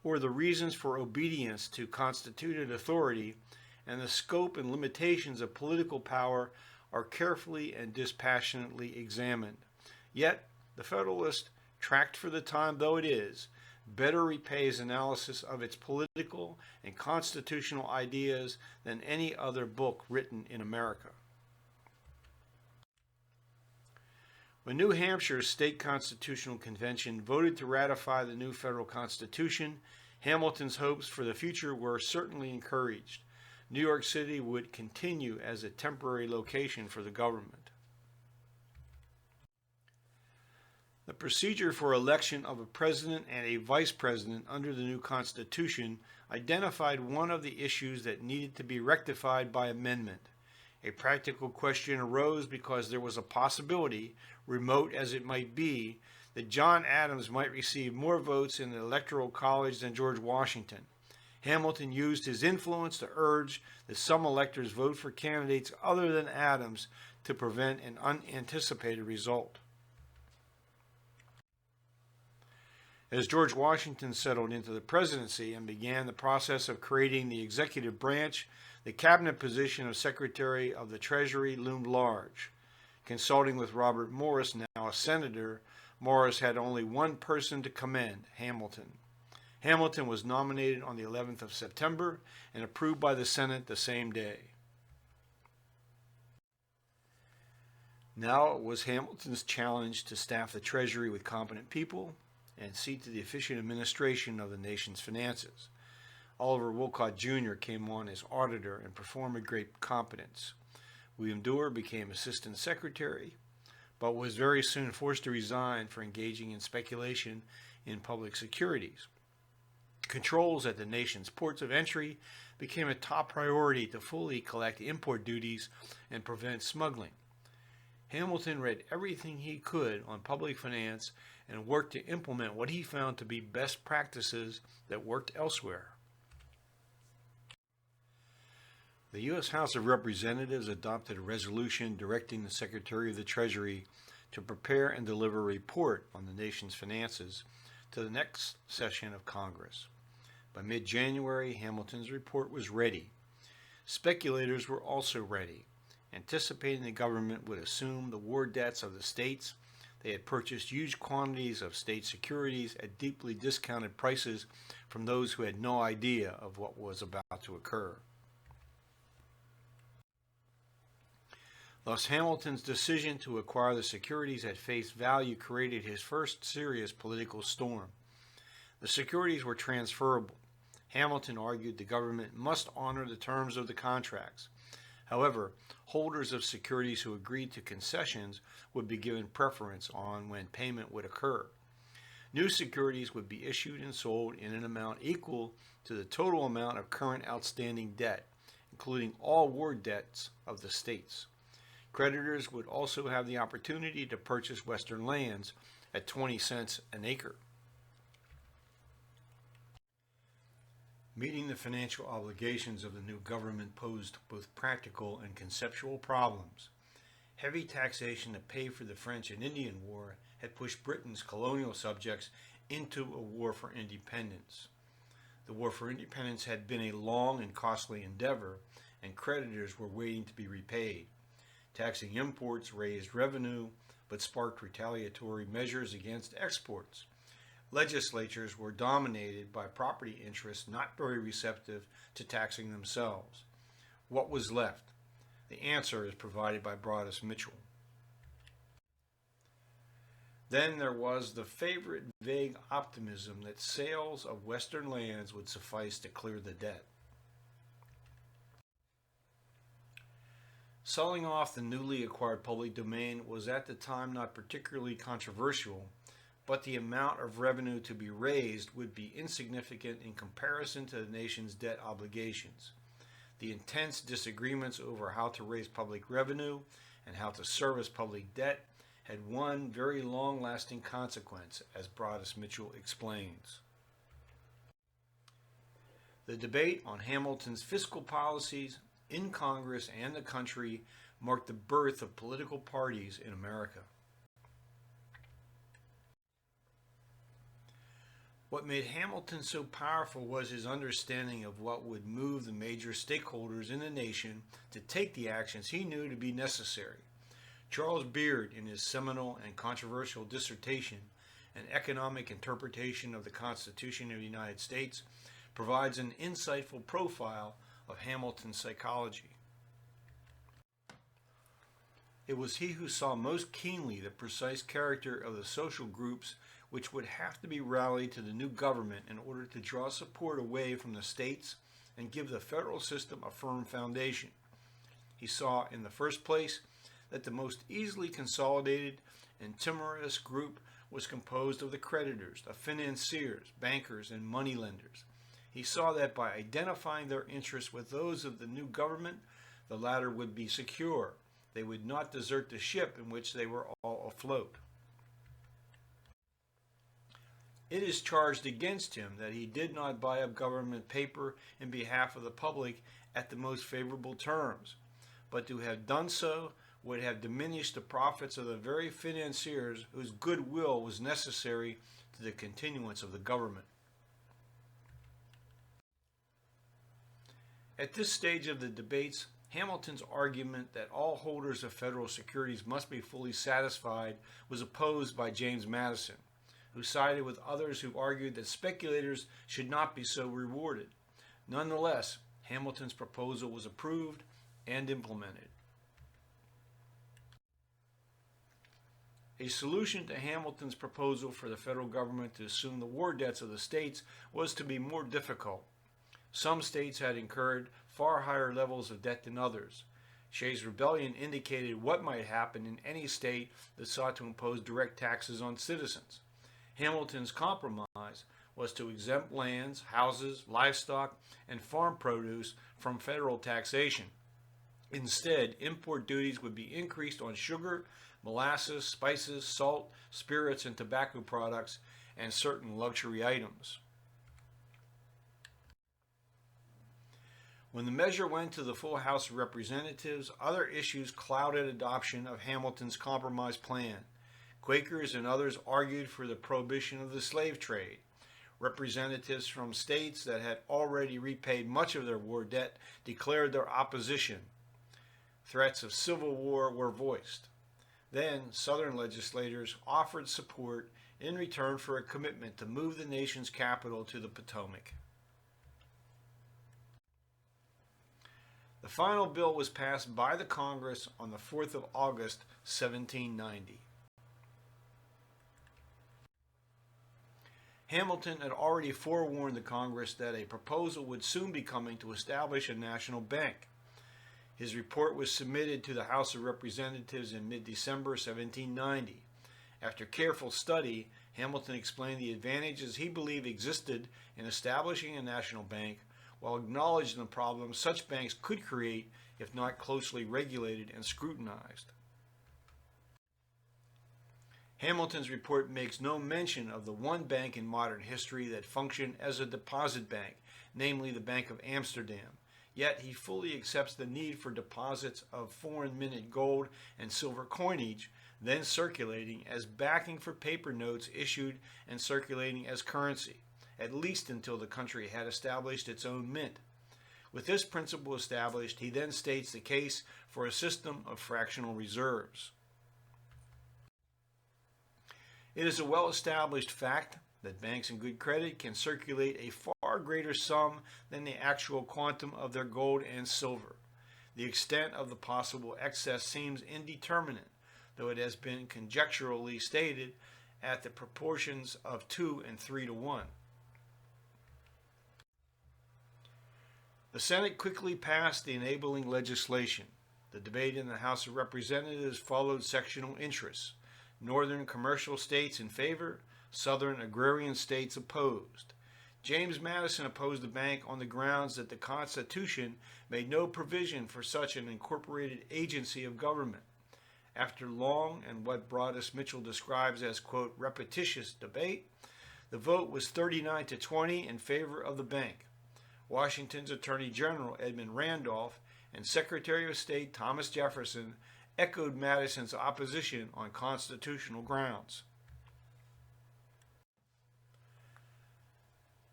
or the reasons for obedience to constituted authority, and the scope and limitations of political power are carefully and dispassionately examined. Yet, the Federalist, tracked for the time though it is, better repays analysis of its political and constitutional ideas than any other book written in America. When New Hampshire's state constitutional convention voted to ratify the new federal constitution, Hamilton's hopes for the future were certainly encouraged. New York City would continue as a temporary location for the government. The procedure for election of a president and a vice president under the new Constitution identified one of the issues that needed to be rectified by amendment. A practical question arose because there was a possibility, remote as it might be, that John Adams might receive more votes in the Electoral College than George Washington. Hamilton used his influence to urge that some electors vote for candidates other than Adams to prevent an unanticipated result. As George Washington settled into the presidency and began the process of creating the executive branch, the cabinet position of Secretary of the Treasury loomed large. Consulting with Robert Morris, now a senator, Morris had only one person to commend, Hamilton. Hamilton was nominated on the 11th of September and approved by the Senate the same day. Now it was Hamilton's challenge to staff the Treasury with competent people and see to the efficient administration of the nation's finances. Oliver Wolcott Jr. came on as auditor and performed with great competence. William Duer became assistant secretary, but was very soon forced to resign for engaging in speculation in public securities. Controls at the nation's ports of entry became a top priority to fully collect import duties and prevent smuggling. Hamilton read everything he could on public finance and worked to implement what he found to be best practices that worked elsewhere. The U.S. House of Representatives adopted a resolution directing the Secretary of the Treasury to prepare and deliver a report on the nation's finances to the next session of Congress. By mid-January, Hamilton's report was ready. Speculators were also ready, anticipating the government would assume the war debts of the states, They had purchased huge quantities of state securities at deeply discounted prices from those who had no idea of what was about to occur. Thus, Hamilton's decision to acquire the securities at face value created his first serious political storm. The securities were transferable. Hamilton argued the government must honor the terms of the contracts. However, holders of securities who agreed to concessions would be given preference on when payment would occur. New securities would be issued and sold in an amount equal to the total amount of current outstanding debt, including all war debts of the states. Creditors would also have the opportunity to purchase Western lands at 20 cents an acre. Meeting the financial obligations of the new government posed both practical and conceptual problems. Heavy taxation to pay for the French and Indian War had pushed Britain's colonial subjects into a war for independence. The war for independence had been a long and costly endeavor, and creditors were waiting to be repaid. Taxing imports raised revenue, but sparked retaliatory measures against exports. Legislatures were dominated by property interests not very receptive to taxing themselves. What was left? The answer is provided by Broadus Mitchell. Then there was the favorite vague optimism that sales of Western lands would suffice to clear the debt. Selling off the newly acquired public domain was at the time not particularly controversial, but the amount of revenue to be raised would be insignificant in comparison to the nation's debt obligations. The intense disagreements over how to raise public revenue and how to service public debt had one very long-lasting consequence, as Broadus Mitchell explains. The debate on Hamilton's fiscal policies in Congress and the country marked the birth of political parties in America. What made Hamilton so powerful was his understanding of what would move the major stakeholders in the nation to take the actions he knew to be necessary. Charles Beard, in his seminal and controversial dissertation, An Economic Interpretation of the Constitution of the United States, provides an insightful profile of Hamilton's psychology. It was he who saw most keenly the precise character of the social groups which would have to be rallied to the new government in order to draw support away from the states and give the federal system a firm foundation. He saw, in the first place, that the most easily consolidated and timorous group was composed of the creditors, the financiers, bankers, and moneylenders. He saw that by identifying their interests with those of the new government, the latter would be secure. They would not desert the ship in which they were all afloat. It is charged against him that he did not buy up government paper in behalf of the public at the most favorable terms, but to have done so would have diminished the profits of the very financiers whose goodwill was necessary to the continuance of the government. At this stage of the debates, Hamilton's argument that all holders of federal securities must be fully satisfied was opposed by James Madison, who sided with others who argued that speculators should not be so rewarded. Nonetheless, Hamilton's proposal was approved and implemented. A solution to Hamilton's proposal for the federal government to assume the war debts of the states was to be more difficult. Some states had incurred far higher levels of debt than others. Shays' Rebellion indicated what might happen in any state that sought to impose direct taxes on citizens. Hamilton's compromise was to exempt lands, houses, livestock, and farm produce from federal taxation. Instead, import duties would be increased on sugar, molasses, spices, salt, spirits, and tobacco products, and certain luxury items. When the measure went to the full House of Representatives, other issues clouded adoption of Hamilton's compromise plan. Quakers and others argued for the prohibition of the slave trade. Representatives from states that had already repaid much of their war debt declared their opposition. Threats of civil war were voiced. Then Southern legislators offered support in return for a commitment to move the nation's capital to the Potomac. The final bill was passed by the Congress on the 4th of August, 1790. Hamilton had already forewarned the Congress that a proposal would soon be coming to establish a national bank. His report was submitted to the House of Representatives in mid-December 1790. After careful study, Hamilton explained the advantages he believed existed in establishing a national bank, while acknowledging the problems such banks could create if not closely regulated and scrutinized. Hamilton's report makes no mention of the one bank in modern history that functioned as a deposit bank, namely the Bank of Amsterdam. Yet he fully accepts the need for deposits of foreign minted gold and silver coinage, then circulating as backing for paper notes issued and circulating as currency, at least until the country had established its own mint. With this principle established, he then states the case for a system of fractional reserves. It is a well-established fact that banks in good credit can circulate a far greater sum than the actual quantum of their gold and silver. The extent of the possible excess seems indeterminate, though it has been conjecturally stated at the proportions of 2 and 3 to 1. The Senate quickly passed the enabling legislation. The debate in the House of Representatives followed sectional interests. Northern commercial states in favor, Southern agrarian states opposed. James Madison opposed the bank on the grounds that the Constitution made no provision for such an incorporated agency of government. After long and what Broadus Mitchell describes as, quote, repetitious debate, the vote was 39 to 20 in favor of the bank. Washington's Attorney General Edmund Randolph and Secretary of State Thomas Jefferson echoed Madison's opposition on constitutional grounds.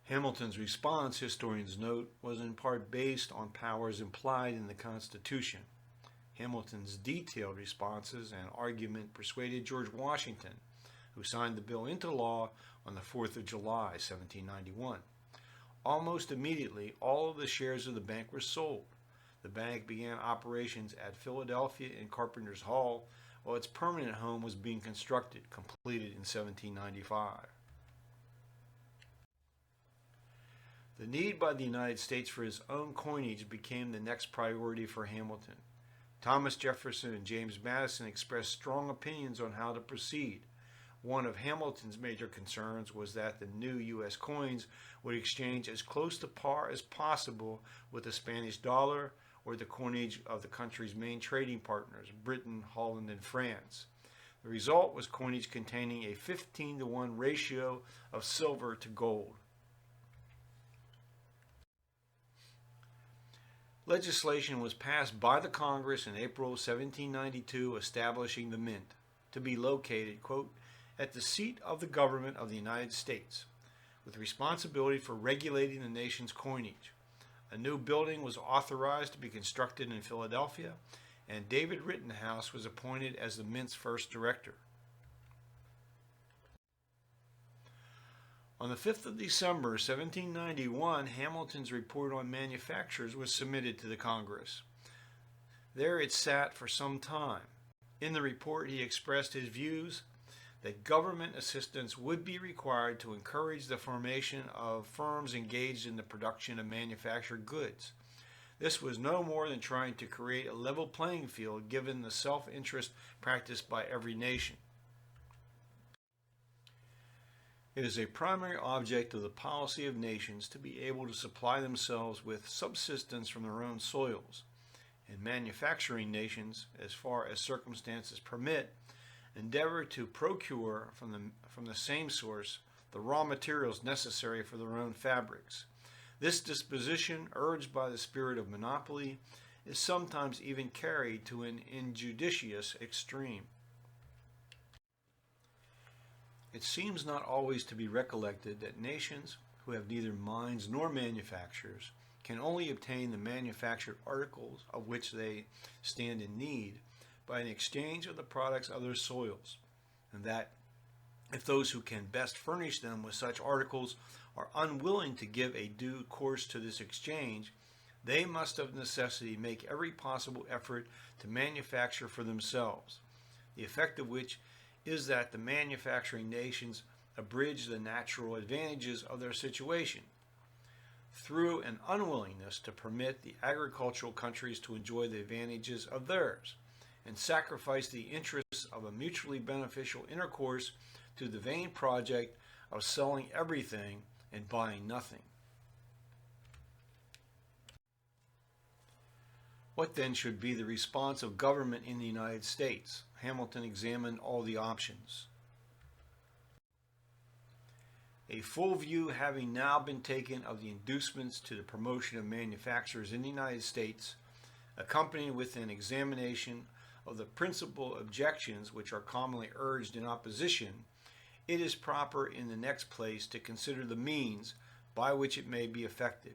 Hamilton's response, historians note, was in part based on powers implied in the Constitution. Hamilton's detailed responses and argument persuaded George Washington, who signed the bill into law on the 4th of July, 1791. Almost immediately, all of the shares of the bank were sold. The bank began operations at Philadelphia and Carpenter's Hall, while its permanent home was being constructed, completed in 1795. The need by the United States for its own coinage became the next priority for Hamilton. Thomas Jefferson and James Madison expressed strong opinions on how to proceed. One of Hamilton's major concerns was that the new U.S. coins would exchange as close to par as possible with the Spanish dollar or the coinage of the country's main trading partners, Britain, Holland, and France. The result was coinage containing a 15 to 1 ratio of silver to gold. Legislation was passed by the Congress in April 1792 establishing the mint, to be located, quote, at the seat of the government of the United States, with responsibility for regulating the nation's coinage. A new building was authorized to be constructed in Philadelphia, and David Rittenhouse was appointed as the mint's first director. On the 5th of December, 1791, Hamilton's report on manufactures was submitted to the Congress. There it sat for some time. In the report, he expressed his views that government assistance would be required to encourage the formation of firms engaged in the production of manufactured goods. This was no more than trying to create a level playing field given the self-interest practiced by every nation. It is a primary object of the policy of nations to be able to supply themselves with subsistence from their own soils, and manufacturing nations, as far as circumstances permit, endeavor to procure from the same source the raw materials necessary for their own fabrics. This disposition, urged by the spirit of monopoly, is sometimes even carried to an injudicious extreme. It seems not always to be recollected that nations who have neither mines nor manufactures can only obtain the manufactured articles of which they stand in need by an exchange of the products of their soils, and that if those who can best furnish them with such articles are unwilling to give a due course to this exchange, they must of necessity make every possible effort to manufacture for themselves, the effect of which is that the manufacturing nations abridge the natural advantages of their situation, through an unwillingness to permit the agricultural countries to enjoy the advantages of theirs, and sacrifice the interests of a mutually beneficial intercourse to the vain project of selling everything and buying nothing. What then should be the response of government in the United States? Hamilton examined all the options. A full view having now been taken of the inducements to the promotion of manufactures in the United States, accompanied with an examination of the principal objections which are commonly urged in opposition, it is proper in the next place to consider the means by which it may be effected,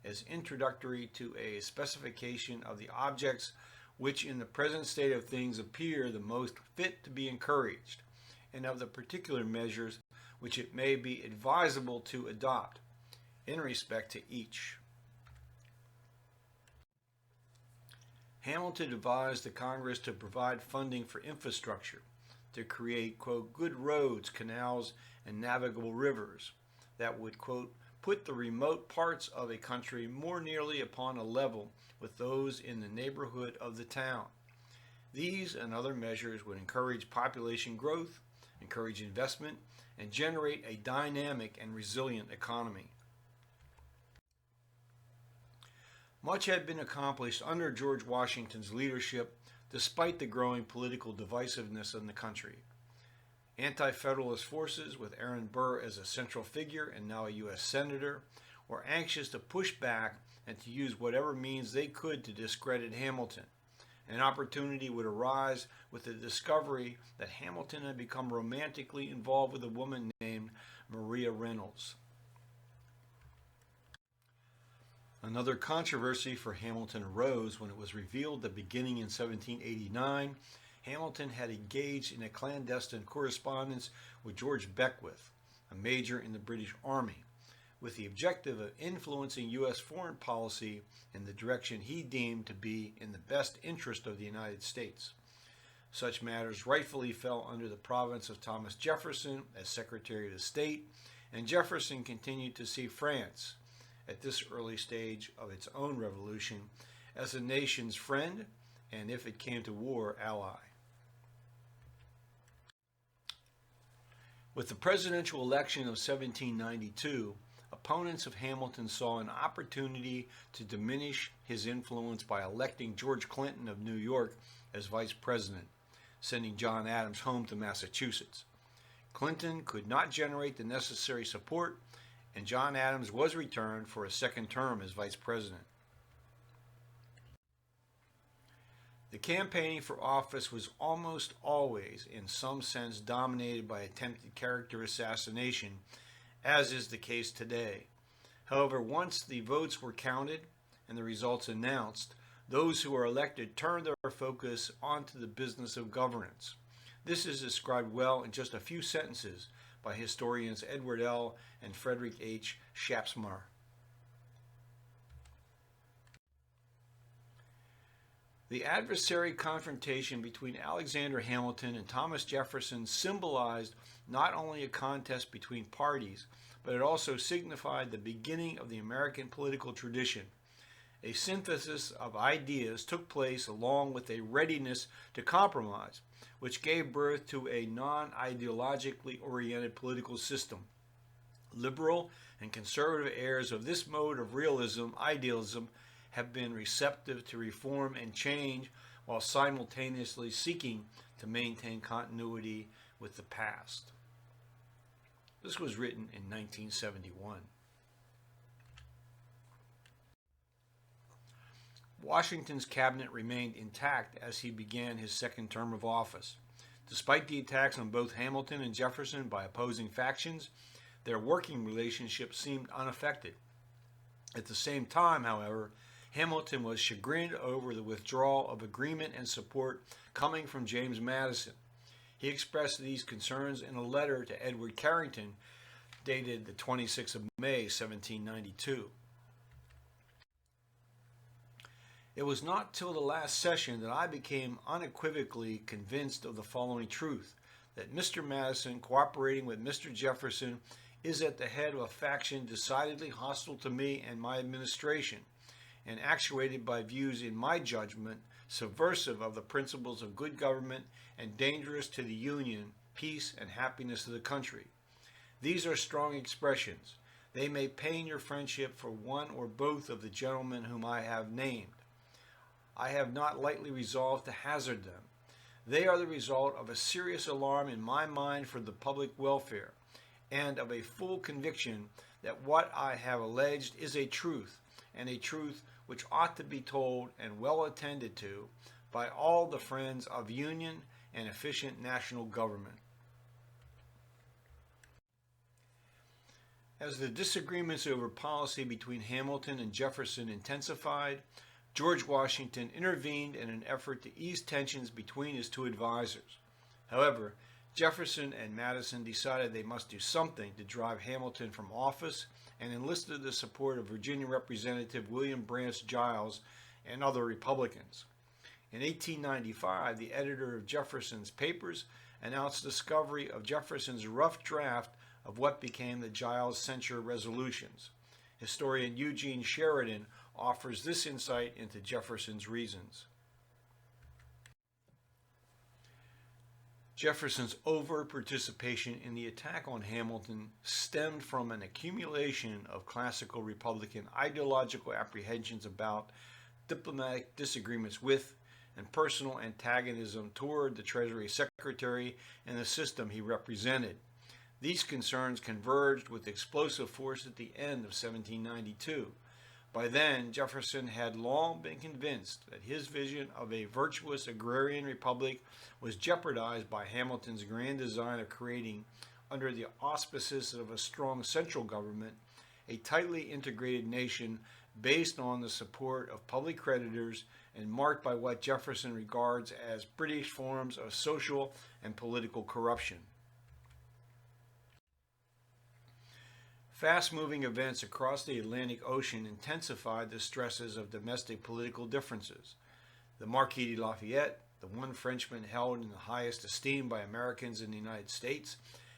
as introductory to a specification of the objects which in the present state of things appear the most fit to be encouraged, and of the particular measures which it may be advisable to adopt in respect to each. Hamilton advised the Congress to provide funding for infrastructure, to create, quote, good roads, canals, and navigable rivers that would, quote, put the remote parts of a country more nearly upon a level with those in the neighborhood of the town. These and other measures would encourage population growth, encourage investment, and generate a dynamic and resilient economy. Much had been accomplished under George Washington's leadership, despite the growing political divisiveness in the country. Anti-Federalist forces, with Aaron Burr as a central figure and now a U.S. Senator, were anxious to push back and to use whatever means they could to discredit Hamilton. An opportunity would arise with the discovery that Hamilton had become romantically involved with a woman named Maria Reynolds. Another controversy for Hamilton arose when it was revealed that beginning in 1789, Hamilton had engaged in a clandestine correspondence with George Beckwith, a major in the British Army, with the objective of influencing U.S. foreign policy in the direction he deemed to be in the best interest of the United States. Such matters rightfully fell under the province of Thomas Jefferson as Secretary of State, and Jefferson continued to see France, at this early stage of its own revolution, as the nation's friend and, if it came to war, ally. With the presidential election of 1792, opponents of Hamilton saw an opportunity to diminish his influence by electing George Clinton of New York as vice president, sending John Adams home to Massachusetts. Clinton could not generate the necessary support, and John Adams was returned for a second term as vice president. The campaigning for office was almost always, in some sense, dominated by attempted character assassination, as is the case today. However, once the votes were counted and the results announced, those who were elected turned their focus onto the business of governance. This is described well in just a few sentences by historians Edward L. and Frederick H. Shapsmar. The adversary confrontation between Alexander Hamilton and Thomas Jefferson symbolized not only a contest between parties, but it also signified the beginning of the American political tradition. A synthesis of ideas took place along with a readiness to compromise, which gave birth to a non-ideologically oriented political system. Liberal and conservative heirs of this mode of idealism, have been receptive to reform and change while simultaneously seeking to maintain continuity with the past. This was written in 1971. Washington's cabinet remained intact as he began his second term of office. Despite the attacks on both Hamilton and Jefferson by opposing factions, their working relationship seemed unaffected. At the same time, however, Hamilton was chagrined over the withdrawal of agreement and support coming from James Madison. He expressed these concerns in a letter to Edward Carrington dated the 26th of May, 1792. It was not till the last session that I became unequivocally convinced of the following truth, that Mr. Madison, cooperating with Mr. Jefferson, is at the head of a faction decidedly hostile to me and my administration, and actuated by views, in my judgment, subversive of the principles of good government and dangerous to the Union, peace, and happiness of the country. These are strong expressions. They may pain your friendship for one or both of the gentlemen whom I have named. I have not lightly resolved to hazard them. They are the result of a serious alarm in my mind for the public welfare, and of a full conviction that what I have alleged is a truth, and a truth which ought to be told and well attended to by all the friends of union and efficient national government. As the disagreements over policy between Hamilton and Jefferson intensified, George Washington intervened in an effort to ease tensions between his two advisors. However, Jefferson and Madison decided they must do something to drive Hamilton from office and enlisted the support of Virginia Representative William Branch Giles and other Republicans. In 1895, the editor of Jefferson's papers announced discovery of Jefferson's rough draft of what became the Giles Censure Resolutions. Historian Eugene Sheridan offers this insight into Jefferson's reasons. Jefferson's overt participation in the attack on Hamilton stemmed from an accumulation of classical Republican ideological apprehensions about, diplomatic disagreements with, and personal antagonism toward the Treasury Secretary and the system he represented. These concerns converged with explosive force at the end of 1792. By then, Jefferson had long been convinced that his vision of a virtuous agrarian republic was jeopardized by Hamilton's grand design of creating, under the auspices of a strong central government, a tightly integrated nation based on the support of public creditors and marked by what Jefferson regards as British forms of social and political corruption. Fast-moving events across the Atlantic Ocean intensified the stresses of domestic political differences. The Marquis de Lafayette, the one Frenchman held in the highest esteem by Americans in the United States,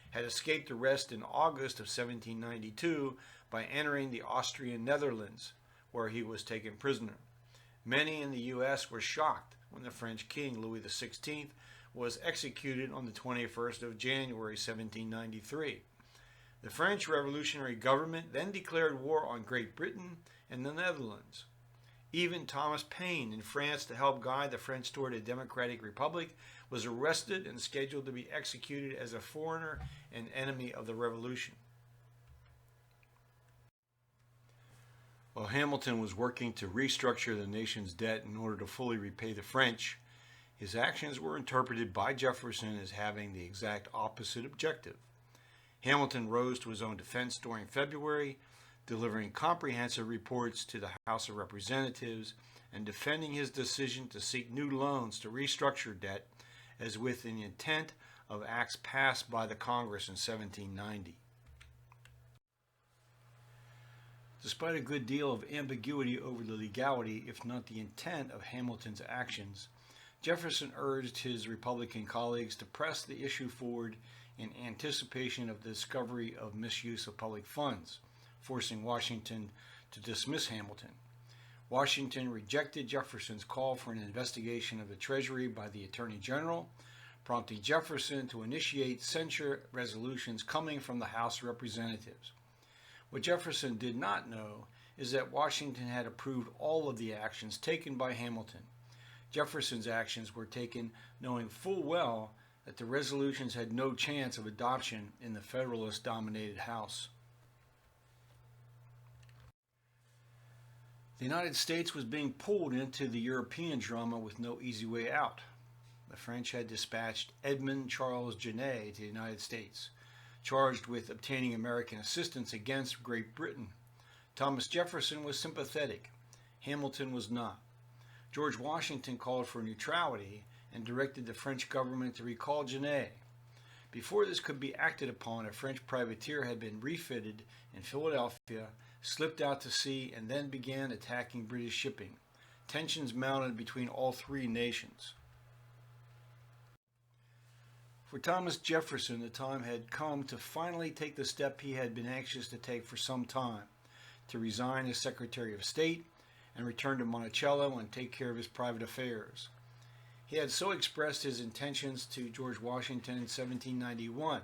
had escaped arrest in August of 1792 by entering the Austrian Netherlands, where he was taken prisoner. Many in the U.S. were shocked when the French King, Louis XVI, was executed on the 21st of January, 1793. The French revolutionary government then declared war on Great Britain and the Netherlands. Even Thomas Paine in France, to help guide the French toward a democratic republic, was arrested and scheduled to be executed as a foreigner and enemy of the revolution. While Hamilton was working to restructure the nation's debt in order to fully repay the French, his actions were interpreted by Jefferson as having the exact opposite objective. Hamilton rose to his own defense during February, delivering comprehensive reports to the House of Representatives and defending his decision to seek new loans to restructure debt as with the intent of acts passed by the Congress in 1790. Despite a good deal of ambiguity over the legality, if not the intent, of Hamilton's actions, Jefferson urged his Republican colleagues to press the issue forward in anticipation of the discovery of misuse of public funds, forcing Washington to dismiss Hamilton. Washington rejected Jefferson's call for an investigation of the Treasury by the Attorney General, prompting Jefferson to initiate censure resolutions coming from the House of Representatives. What Jefferson did not know is that Washington had approved all of the actions taken by Hamilton. Jefferson's actions were taken knowing full well that the resolutions had no chance of adoption in the Federalist-dominated House. The United States was being pulled into the European drama with no easy way out. The French had dispatched Edmond Charles Genet to the United States, charged with obtaining American assistance against Great Britain. Thomas Jefferson was sympathetic. Hamilton was not. George Washington called for neutrality and directed the French government to recall Genet. Before this could be acted upon, a French privateer had been refitted in Philadelphia, slipped out to sea, and then began attacking British shipping. Tensions mounted between all three nations. For Thomas Jefferson, the time had come to finally take the step he had been anxious to take for some time, to resign as Secretary of State and return to Monticello and take care of his private affairs. He had so expressed his intentions to George Washington in 1791.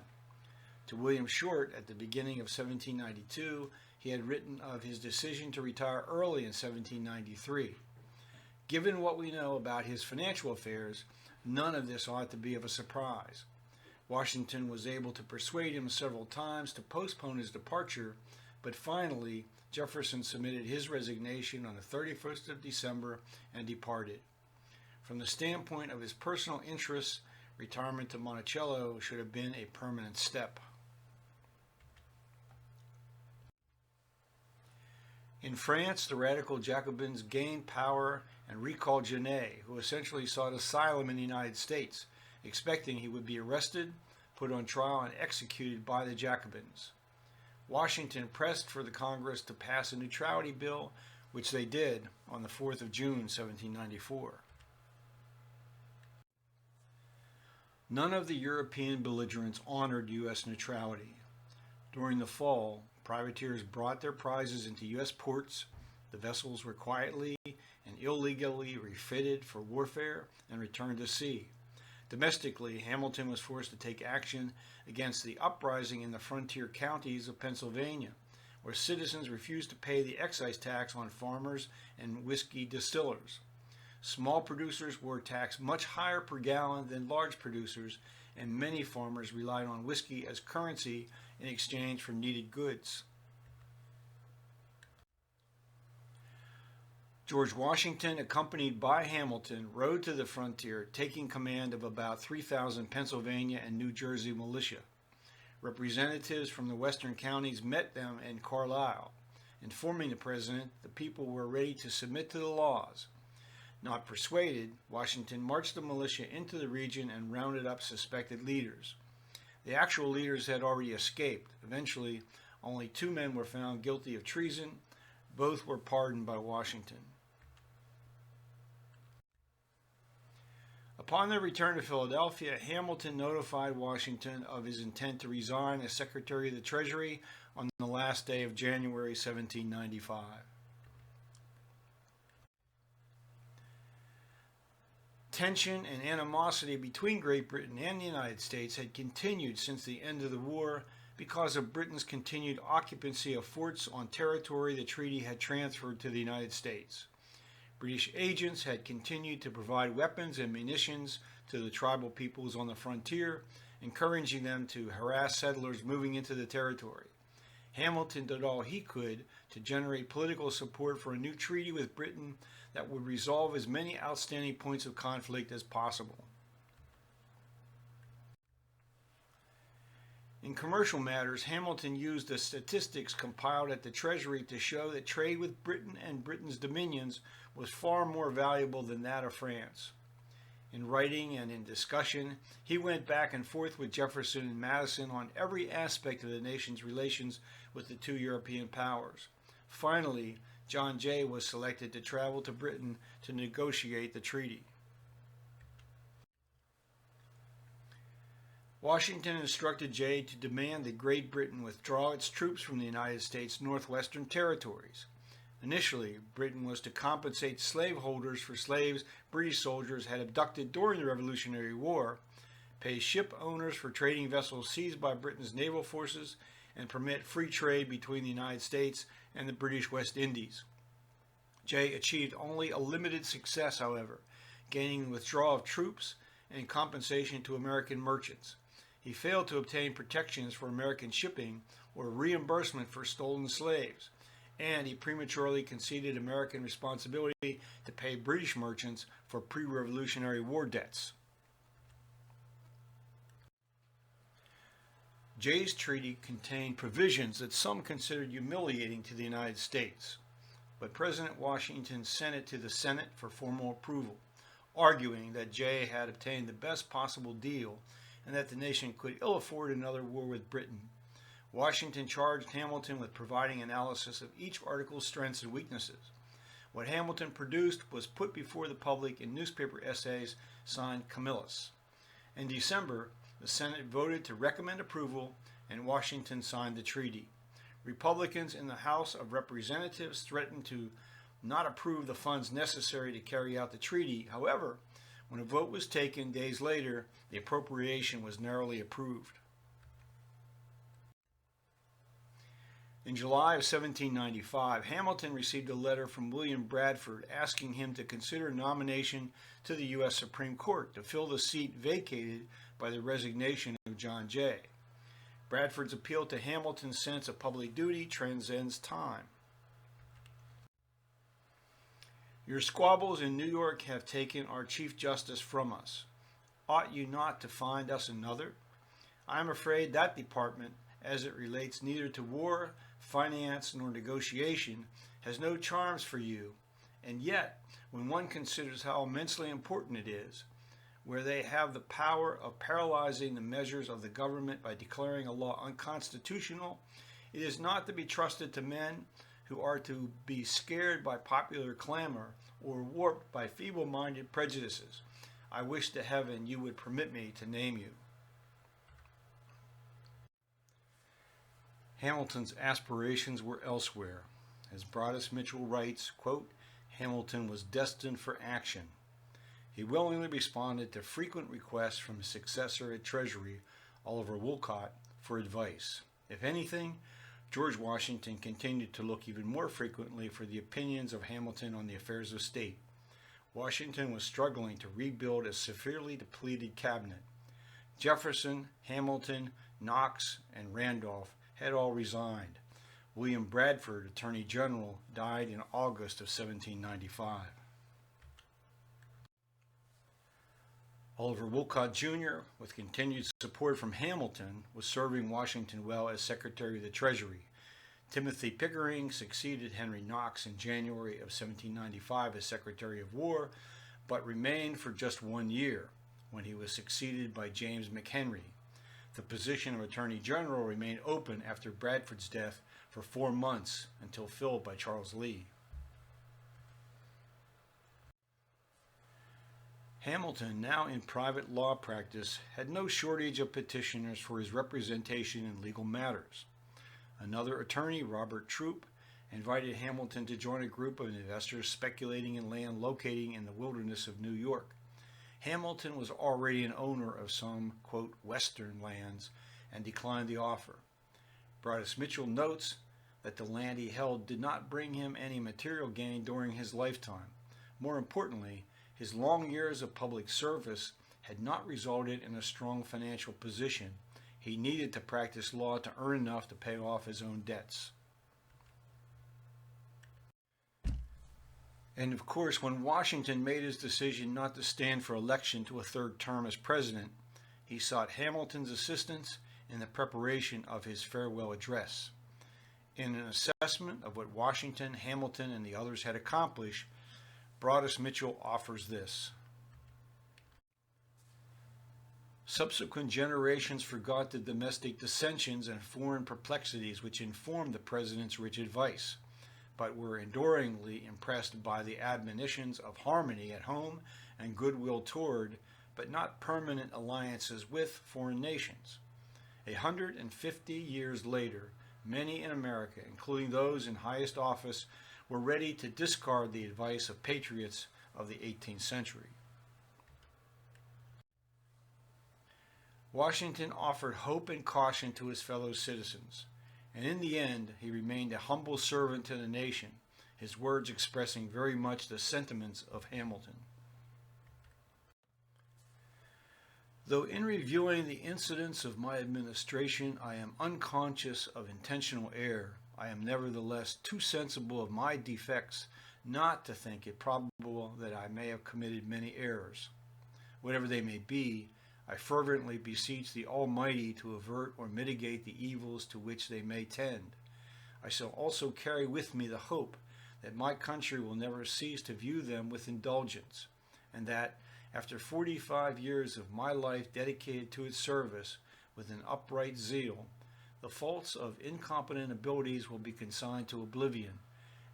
To William Short at the beginning of 1792, he had written of his decision to retire early in 1793. Given what we know about his financial affairs, none of this ought to be of a surprise. Washington was able to persuade him several times to postpone his departure, but finally Jefferson submitted his resignation on the 31st of December and departed. From the standpoint of his personal interests, retirement to Monticello should have been a permanent step. In France, the radical Jacobins gained power and recalled Genet, who essentially sought asylum in the United States, expecting he would be arrested, put on trial, and executed by the Jacobins. Washington pressed for the Congress to pass a neutrality bill, which they did on the 4th of June, 1794. None of the European belligerents honored U.S. neutrality. During the fall, privateers brought their prizes into U.S. ports. The vessels were quietly and illegally refitted for warfare and returned to sea. Domestically, Hamilton was forced to take action against the uprising in the frontier counties of Pennsylvania, where citizens refused to pay the excise tax on farmers and whiskey distillers. Small producers were taxed much higher per gallon than large producers, and many farmers relied on whiskey as currency in exchange for needed goods. George Washington, accompanied by Hamilton, rode to the frontier, taking command of about 3,000 Pennsylvania and New Jersey militia. Representatives from the western counties met them in Carlisle. Informing the president, the people were ready to submit to the laws. Not persuaded, Washington marched the militia into the region and rounded up suspected leaders. The actual leaders had already escaped. Eventually, only 2 men were found guilty of treason. Both were pardoned by Washington. Upon their return to Philadelphia, Hamilton notified Washington of his intent to resign as Secretary of the Treasury on the last day of January 1795. Tension and animosity between Great Britain and the United States had continued since the end of the war because of Britain's continued occupancy of forts on territory the treaty had transferred to the United States. British agents had continued to provide weapons and munitions to the tribal peoples on the frontier, encouraging them to harass settlers moving into the territory. Hamilton did all he could to generate political support for a new treaty with Britain that would resolve as many outstanding points of conflict as possible. In commercial matters, Hamilton used the statistics compiled at the Treasury to show that trade with Britain and Britain's dominions was far more valuable than that of France. In writing and in discussion, he went back and forth with Jefferson and Madison on every aspect of the nation's relations with the 2 European powers. Finally, John Jay was selected to travel to Britain to negotiate the treaty. Washington instructed Jay to demand that Great Britain withdraw its troops from the United States' northwestern territories. Initially, Britain was to compensate slaveholders for slaves British soldiers had abducted during the Revolutionary War, pay ship owners for trading vessels seized by Britain's naval forces, and permit free trade between the United States and the British West Indies. Jay achieved only a limited success, however, gaining the withdrawal of troops and compensation to American merchants. He failed to obtain protections for American shipping or reimbursement for stolen slaves, and he prematurely conceded American responsibility to pay British merchants for pre-Revolutionary War debts. Jay's treaty contained provisions that some considered humiliating to the United States. but President Washington sent it to the Senate for formal approval, arguing that Jay had obtained the best possible deal and that the nation could ill afford another war with Britain. Washington charged Hamilton with providing analysis of each article's strengths and weaknesses. What Hamilton produced was put before the public in newspaper essays signed Camillus. In December, the Senate voted to recommend approval, and Washington signed the treaty. Republicans in the House of Representatives threatened to not approve the funds necessary to carry out the treaty. However, when a vote was taken days later, the appropriation was narrowly approved. In July of 1795, Hamilton received a letter from William Bradford asking him to consider nomination to the U.S. Supreme Court to fill the seat vacated by the resignation of John Jay. Bradford's appeal to Hamilton's sense of public duty transcends time. Your squabbles in New York have taken our Chief Justice from us. Ought you not to find us another? I am afraid that department, as it relates neither to war, finance, nor negotiation, has no charms for you. And yet, when one considers how immensely important it is, where they have the power of paralyzing the measures of the government by declaring a law unconstitutional, it is not to be trusted to men who are to be scared by popular clamor or warped by feeble-minded prejudices. I wish to heaven you would permit me to name you. Hamilton's aspirations were elsewhere. As Broadus Mitchell writes, quote, Hamilton was destined for action. He willingly responded to frequent requests from his successor at Treasury, Oliver Wolcott, for advice. If anything, George Washington continued to look even more frequently for the opinions of Hamilton on the affairs of state. Washington was struggling to rebuild a severely depleted cabinet. Jefferson, Hamilton, Knox, and Randolph had all resigned. William Bradford, Attorney General, died in August of 1795. Oliver Wolcott, Jr., with continued support from Hamilton, was serving Washington well as Secretary of the Treasury. Timothy Pickering succeeded Henry Knox in January of 1795 as Secretary of War, but remained for just 1 year, when he was succeeded by James McHenry. The position of Attorney General remained open after Bradford's death for 4 months until filled by Charles Lee. Hamilton, now in private law practice, had no shortage of petitioners for his representation in legal matters. Another attorney, Robert Troup, invited Hamilton to join a group of investors speculating in land locating in the wilderness of New York. Hamilton was already an owner of some, quote, western lands and declined the offer. Broadus Mitchell notes that the land he held did not bring him any material gain during his lifetime. More importantly, his long years of public service had not resulted in a strong financial position. He needed to practice law to earn enough to pay off his own debts. And of course, when Washington made his decision not to stand for election to a third term as president, he sought Hamilton's assistance in the preparation of his farewell address. In an assessment of what Washington, Hamilton, and the others had accomplished, Broadus Mitchell offers this. Subsequent generations forgot the domestic dissensions and foreign perplexities which informed the president's rich advice, but were enduringly impressed by the admonitions of harmony at home and goodwill toward, but not permanent alliances with, foreign nations. 150 years later, many in America, including those in highest office, were ready to discard the advice of patriots of the 18th century. Washington offered hope and caution to his fellow citizens, and in the end he remained a humble servant to the nation, his words expressing very much the sentiments of Hamilton. Though in reviewing the incidents of my administration I am unconscious of intentional error, I am nevertheless too sensible of my defects not to think it probable that I may have committed many errors. Whatever they may be, I fervently beseech the Almighty to avert or mitigate the evils to which they may tend. I shall also carry with me the hope that my country will never cease to view them with indulgence, and that, after 45 years of my life dedicated to its service with an upright zeal, the faults of incompetent abilities will be consigned to oblivion,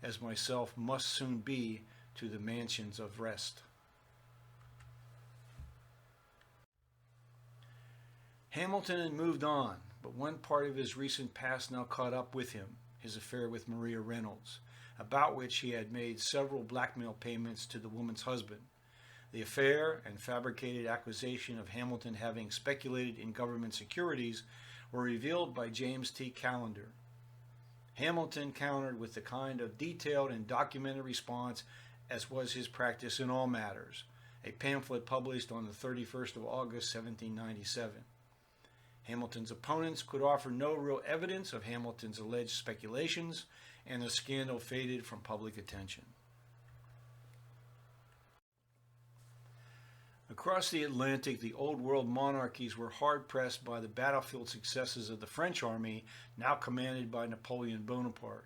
as myself must soon be to the mansions of rest. Hamilton had moved on, but one part of his recent past now caught up with him, his affair with Maria Reynolds, about which he had made several blackmail payments to the woman's husband. The affair and fabricated accusation of Hamilton having speculated in government securities were revealed by James T. Callender. Hamilton countered with the kind of detailed and documented response as was his practice in all matters, a pamphlet published on the 31st of August, 1797. Hamilton's opponents could offer no real evidence of Hamilton's alleged speculations, and the scandal faded from public attention. Across the Atlantic, the Old World monarchies were hard-pressed by the battlefield successes of the French army, now commanded by Napoleon Bonaparte.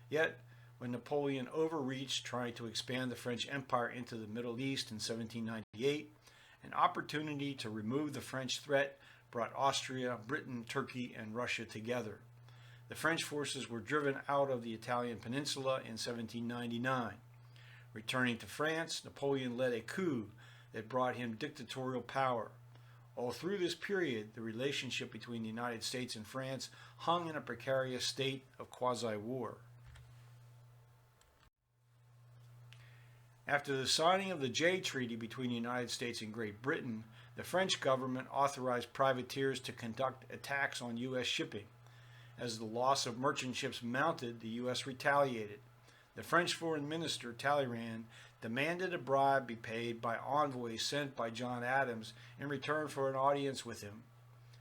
Yet, when Napoleon overreached trying to expand the French Empire into the Middle East in 1798, an opportunity to remove the French threat brought Austria, Britain, Turkey, and Russia together. The French forces were driven out of the Italian peninsula in 1799. Returning to France, Napoleon led a coup that brought him dictatorial power. All through this period, the relationship between the United States and France hung in a precarious state of quasi-war. After the signing of the Jay Treaty between the United States and Great Britain, the French government authorized privateers to conduct attacks on U.S. shipping. As the loss of merchant ships mounted, the U.S. retaliated. The French Foreign Minister, Talleyrand, demanded a bribe be paid by envoys sent by John Adams in return for an audience with him.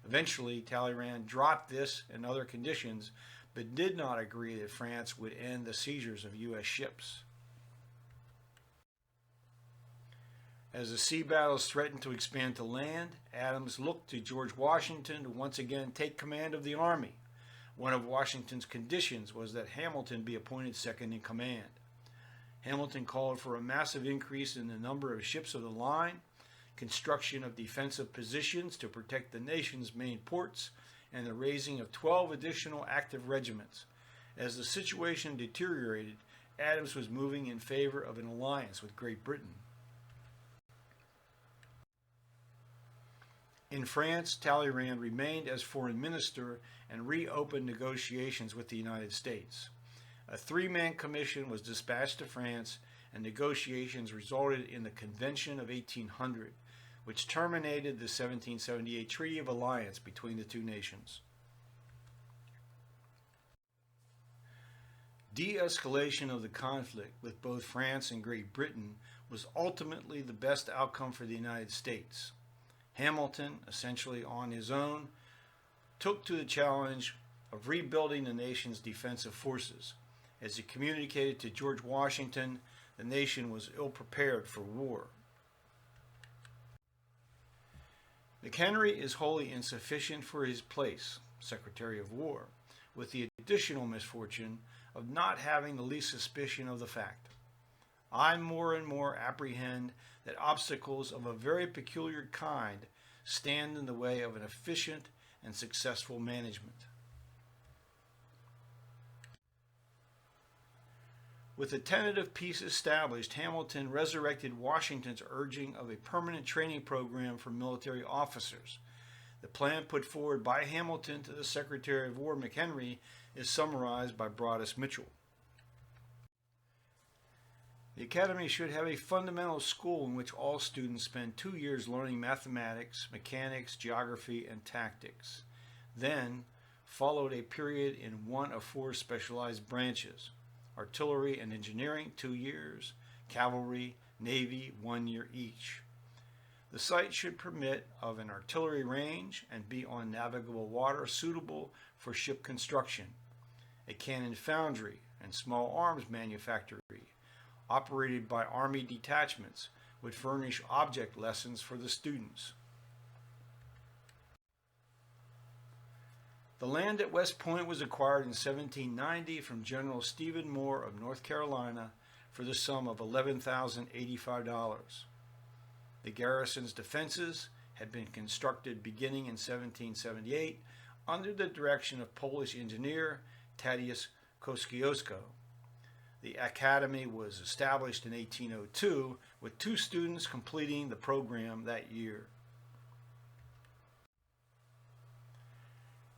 Eventually, Talleyrand dropped this and other conditions, but did not agree that France would end the seizures of U.S. ships. As the sea battles threatened to expand to land, Adams looked to George Washington to once again take command of the army. One of Washington's conditions was that Hamilton be appointed second in command. Hamilton called for a massive increase in the number of ships of the line, construction of defensive positions to protect the nation's main ports, and the raising of 12 additional active regiments. As the situation deteriorated, Adams was moving in favor of an alliance with Great Britain. In France, Talleyrand remained as foreign minister and reopened negotiations with the United States. A three-man commission was dispatched to France, and negotiations resulted in the Convention of 1800, which terminated the 1778 Treaty of Alliance between the two nations. De-escalation of the conflict with both France and Great Britain was ultimately the best outcome for the United States. Hamilton, essentially on his own, took to the challenge of rebuilding the nation's defensive forces. As he communicated to George Washington, the nation was ill-prepared for war. McHenry is wholly insufficient for his place, Secretary of War, with the additional misfortune of not having the least suspicion of the fact. I more and more apprehend that obstacles of a very peculiar kind stand in the way of an efficient and successful management. With the tentative peace established, Hamilton resurrected Washington's urging of a permanent training program for military officers. The plan put forward by Hamilton to the Secretary of War, McHenry, is summarized by Broadus Mitchell. The Academy should have a fundamental school in which all students spend 2 years learning mathematics, mechanics, geography, and tactics. Then followed a period in one of 4 specialized branches: artillery and engineering, 2 years; cavalry, navy, 1 year each. The site should permit of an artillery range and be on navigable water suitable for ship construction, a cannon foundry and small arms manufactory, operated by Army detachments, would furnish object lessons for the students. The land at West Point was acquired in 1790 from General Stephen Moore of North Carolina for the sum of $11,085. The garrison's defenses had been constructed beginning in 1778 under the direction of Polish engineer Tadeusz Kosciuszko. The academy was established in 1802 with 2 students completing the program that year.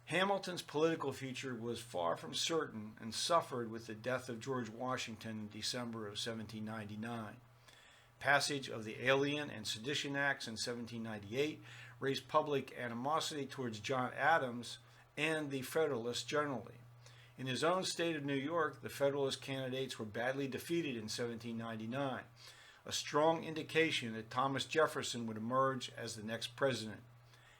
Hamilton's political future was far from certain and suffered with the death of George Washington in December of 1799. Passage of the Alien and Sedition Acts in 1798 raised public animosity towards John Adams and the Federalists generally. In his own state of New York, the Federalist candidates were badly defeated in 1799, a strong indication that Thomas Jefferson would emerge as the next president.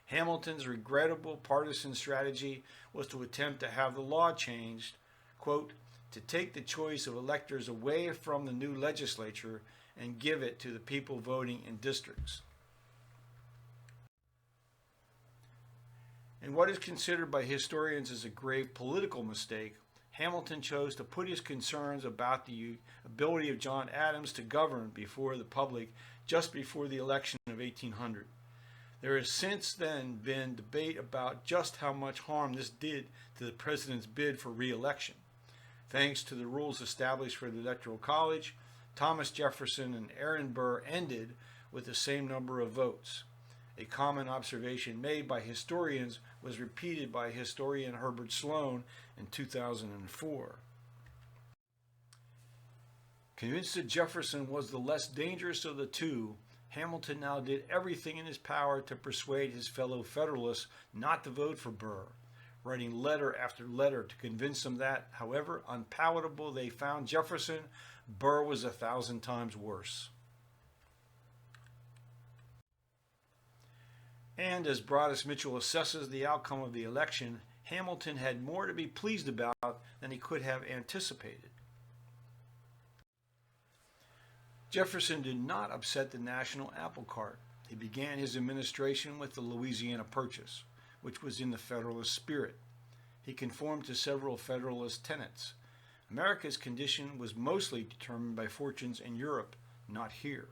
Hamilton's regrettable partisan strategy was to attempt to have the law changed, quote, to take the choice of electors away from the new legislature and give it to the people voting in districts. In what is considered by historians as a grave political mistake, Hamilton chose to put his concerns about the ability of John Adams to govern before the public just before the election of 1800. There has since then been debate about just how much harm this did to the president's bid for re-election. Thanks to the rules established for the Electoral College, Thomas Jefferson and Aaron Burr ended with the same number of votes. A common observation made by historians was repeated by historian Herbert Sloan in 2004. Convinced that Jefferson was the less dangerous of the two, Hamilton now did everything in his power to persuade his fellow Federalists not to vote for Burr, writing letter after letter to convince them that, however unpalatable they found Jefferson, Burr was 1,000 times worse. And as Broadus Mitchell assesses the outcome of the election, Hamilton had more to be pleased about than he could have anticipated. Jefferson did not upset the national apple cart. He began his administration with the Louisiana Purchase, which was in the Federalist spirit. He conformed to several Federalist tenets. America's condition was mostly determined by fortunes in Europe, not here.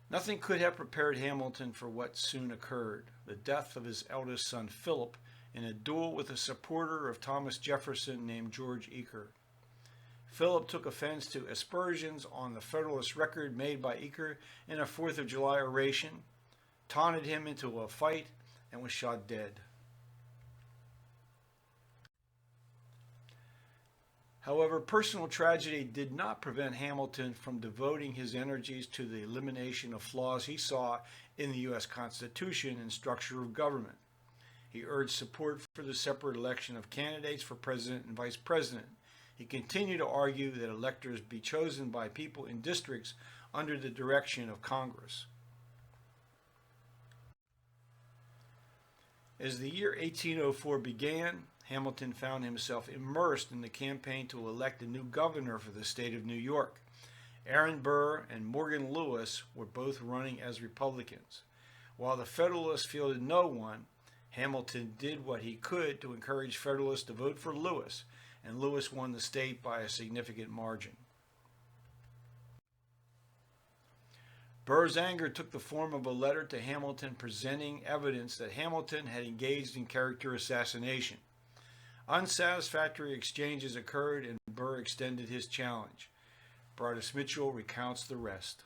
Nothing could have prepared Hamilton for what soon occurred, the death of his eldest son Philip in a duel with a supporter of Thomas Jefferson named George Eaker. Philip took offense to aspersions on the Federalist record made by Eaker in a 4th of July oration, taunted him into a fight, and was shot dead. However, personal tragedy did not prevent Hamilton from devoting his energies to the elimination of flaws he saw in the U.S. Constitution and structure of government. He urged support for the separate election of candidates for president and vice president. He continued to argue that electors be chosen by people in districts under the direction of Congress. As the year 1804 began, Hamilton found himself immersed in the campaign to elect a new governor for the state of New York. Aaron Burr and Morgan Lewis were both running as Republicans. While the Federalists fielded no one, Hamilton did what he could to encourage Federalists to vote for Lewis, and Lewis won the state by a significant margin. Burr's anger took the form of a letter to Hamilton presenting evidence that Hamilton had engaged in character assassination. Unsatisfactory exchanges occurred, and Burr extended his challenge. Broadus Mitchell recounts the rest.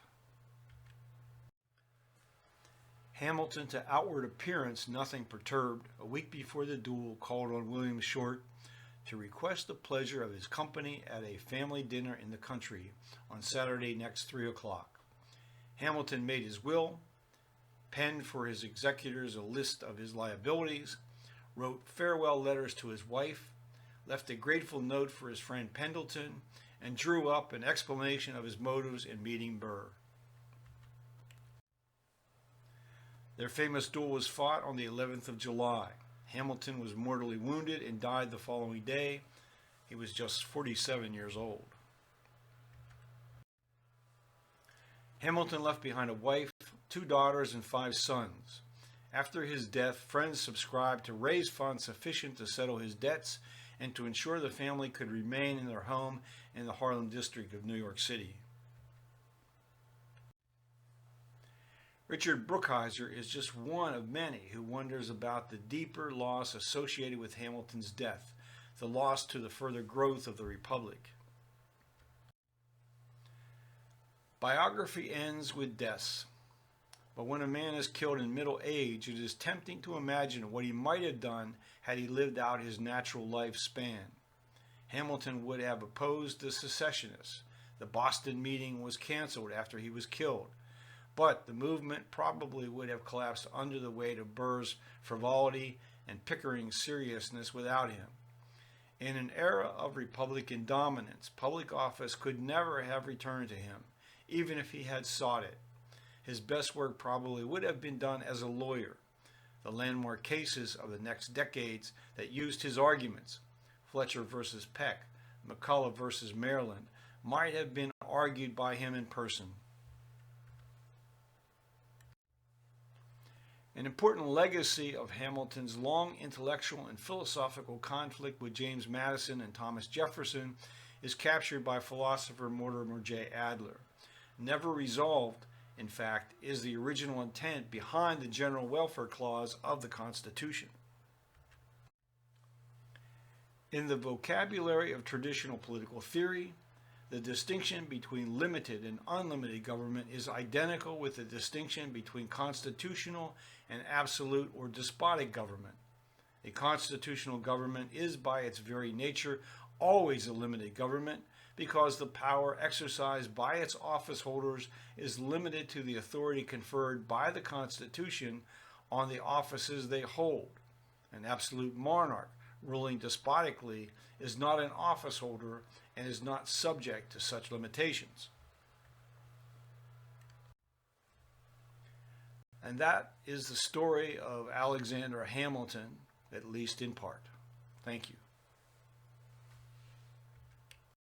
Hamilton, to outward appearance nothing perturbed, a week before the duel called on William Short to request the pleasure of his company at a family dinner in the country on Saturday next 3 o'clock. Hamilton made his will, penned for his executors a list of his liabilities, wrote farewell letters to his wife, left a grateful note for his friend Pendleton, and drew up an explanation of his motives in meeting Burr. Their famous duel was fought on the 11th of July. Hamilton was mortally wounded and died the following day. He was just 47 years old. Hamilton left behind a wife, 2 daughters, and 5 sons. After his death, friends subscribed to raise funds sufficient to settle his debts and to ensure the family could remain in their home in the Harlem district of New York City. Richard Brookhiser is just one of many who wonders about the deeper loss associated with Hamilton's death, the loss to the further growth of the Republic. Biography ends with deaths, but when a man is killed in middle age, it is tempting to imagine what he might have done had he lived out his natural lifespan. Hamilton would have opposed the secessionists. The Boston meeting was canceled after he was killed, but the movement probably would have collapsed under the weight of Burr's frivolity and Pickering's seriousness without him. In an era of Republican dominance, public office could never have returned to him, even if he had sought it. His best work probably would have been done as a lawyer. The landmark cases of the next decades that used his arguments, Fletcher versus Peck, McCulloch versus Maryland, might have been argued by him in person. An important legacy of Hamilton's long intellectual and philosophical conflict with James Madison and Thomas Jefferson is captured by philosopher Mortimer J. Adler. Never resolved, in fact, is the original intent behind the General Welfare Clause of the Constitution. In the vocabulary of traditional political theory, the distinction between limited and unlimited government is identical with the distinction between constitutional and absolute or despotic government. A constitutional government is by its very nature always a limited government because the power exercised by its office holders is limited to the authority conferred by the Constitution on the offices they hold. An absolute monarch ruling despotically is not an office holder and is not subject to such limitations. And that is the story of Alexander Hamilton, at least in part. Thank you.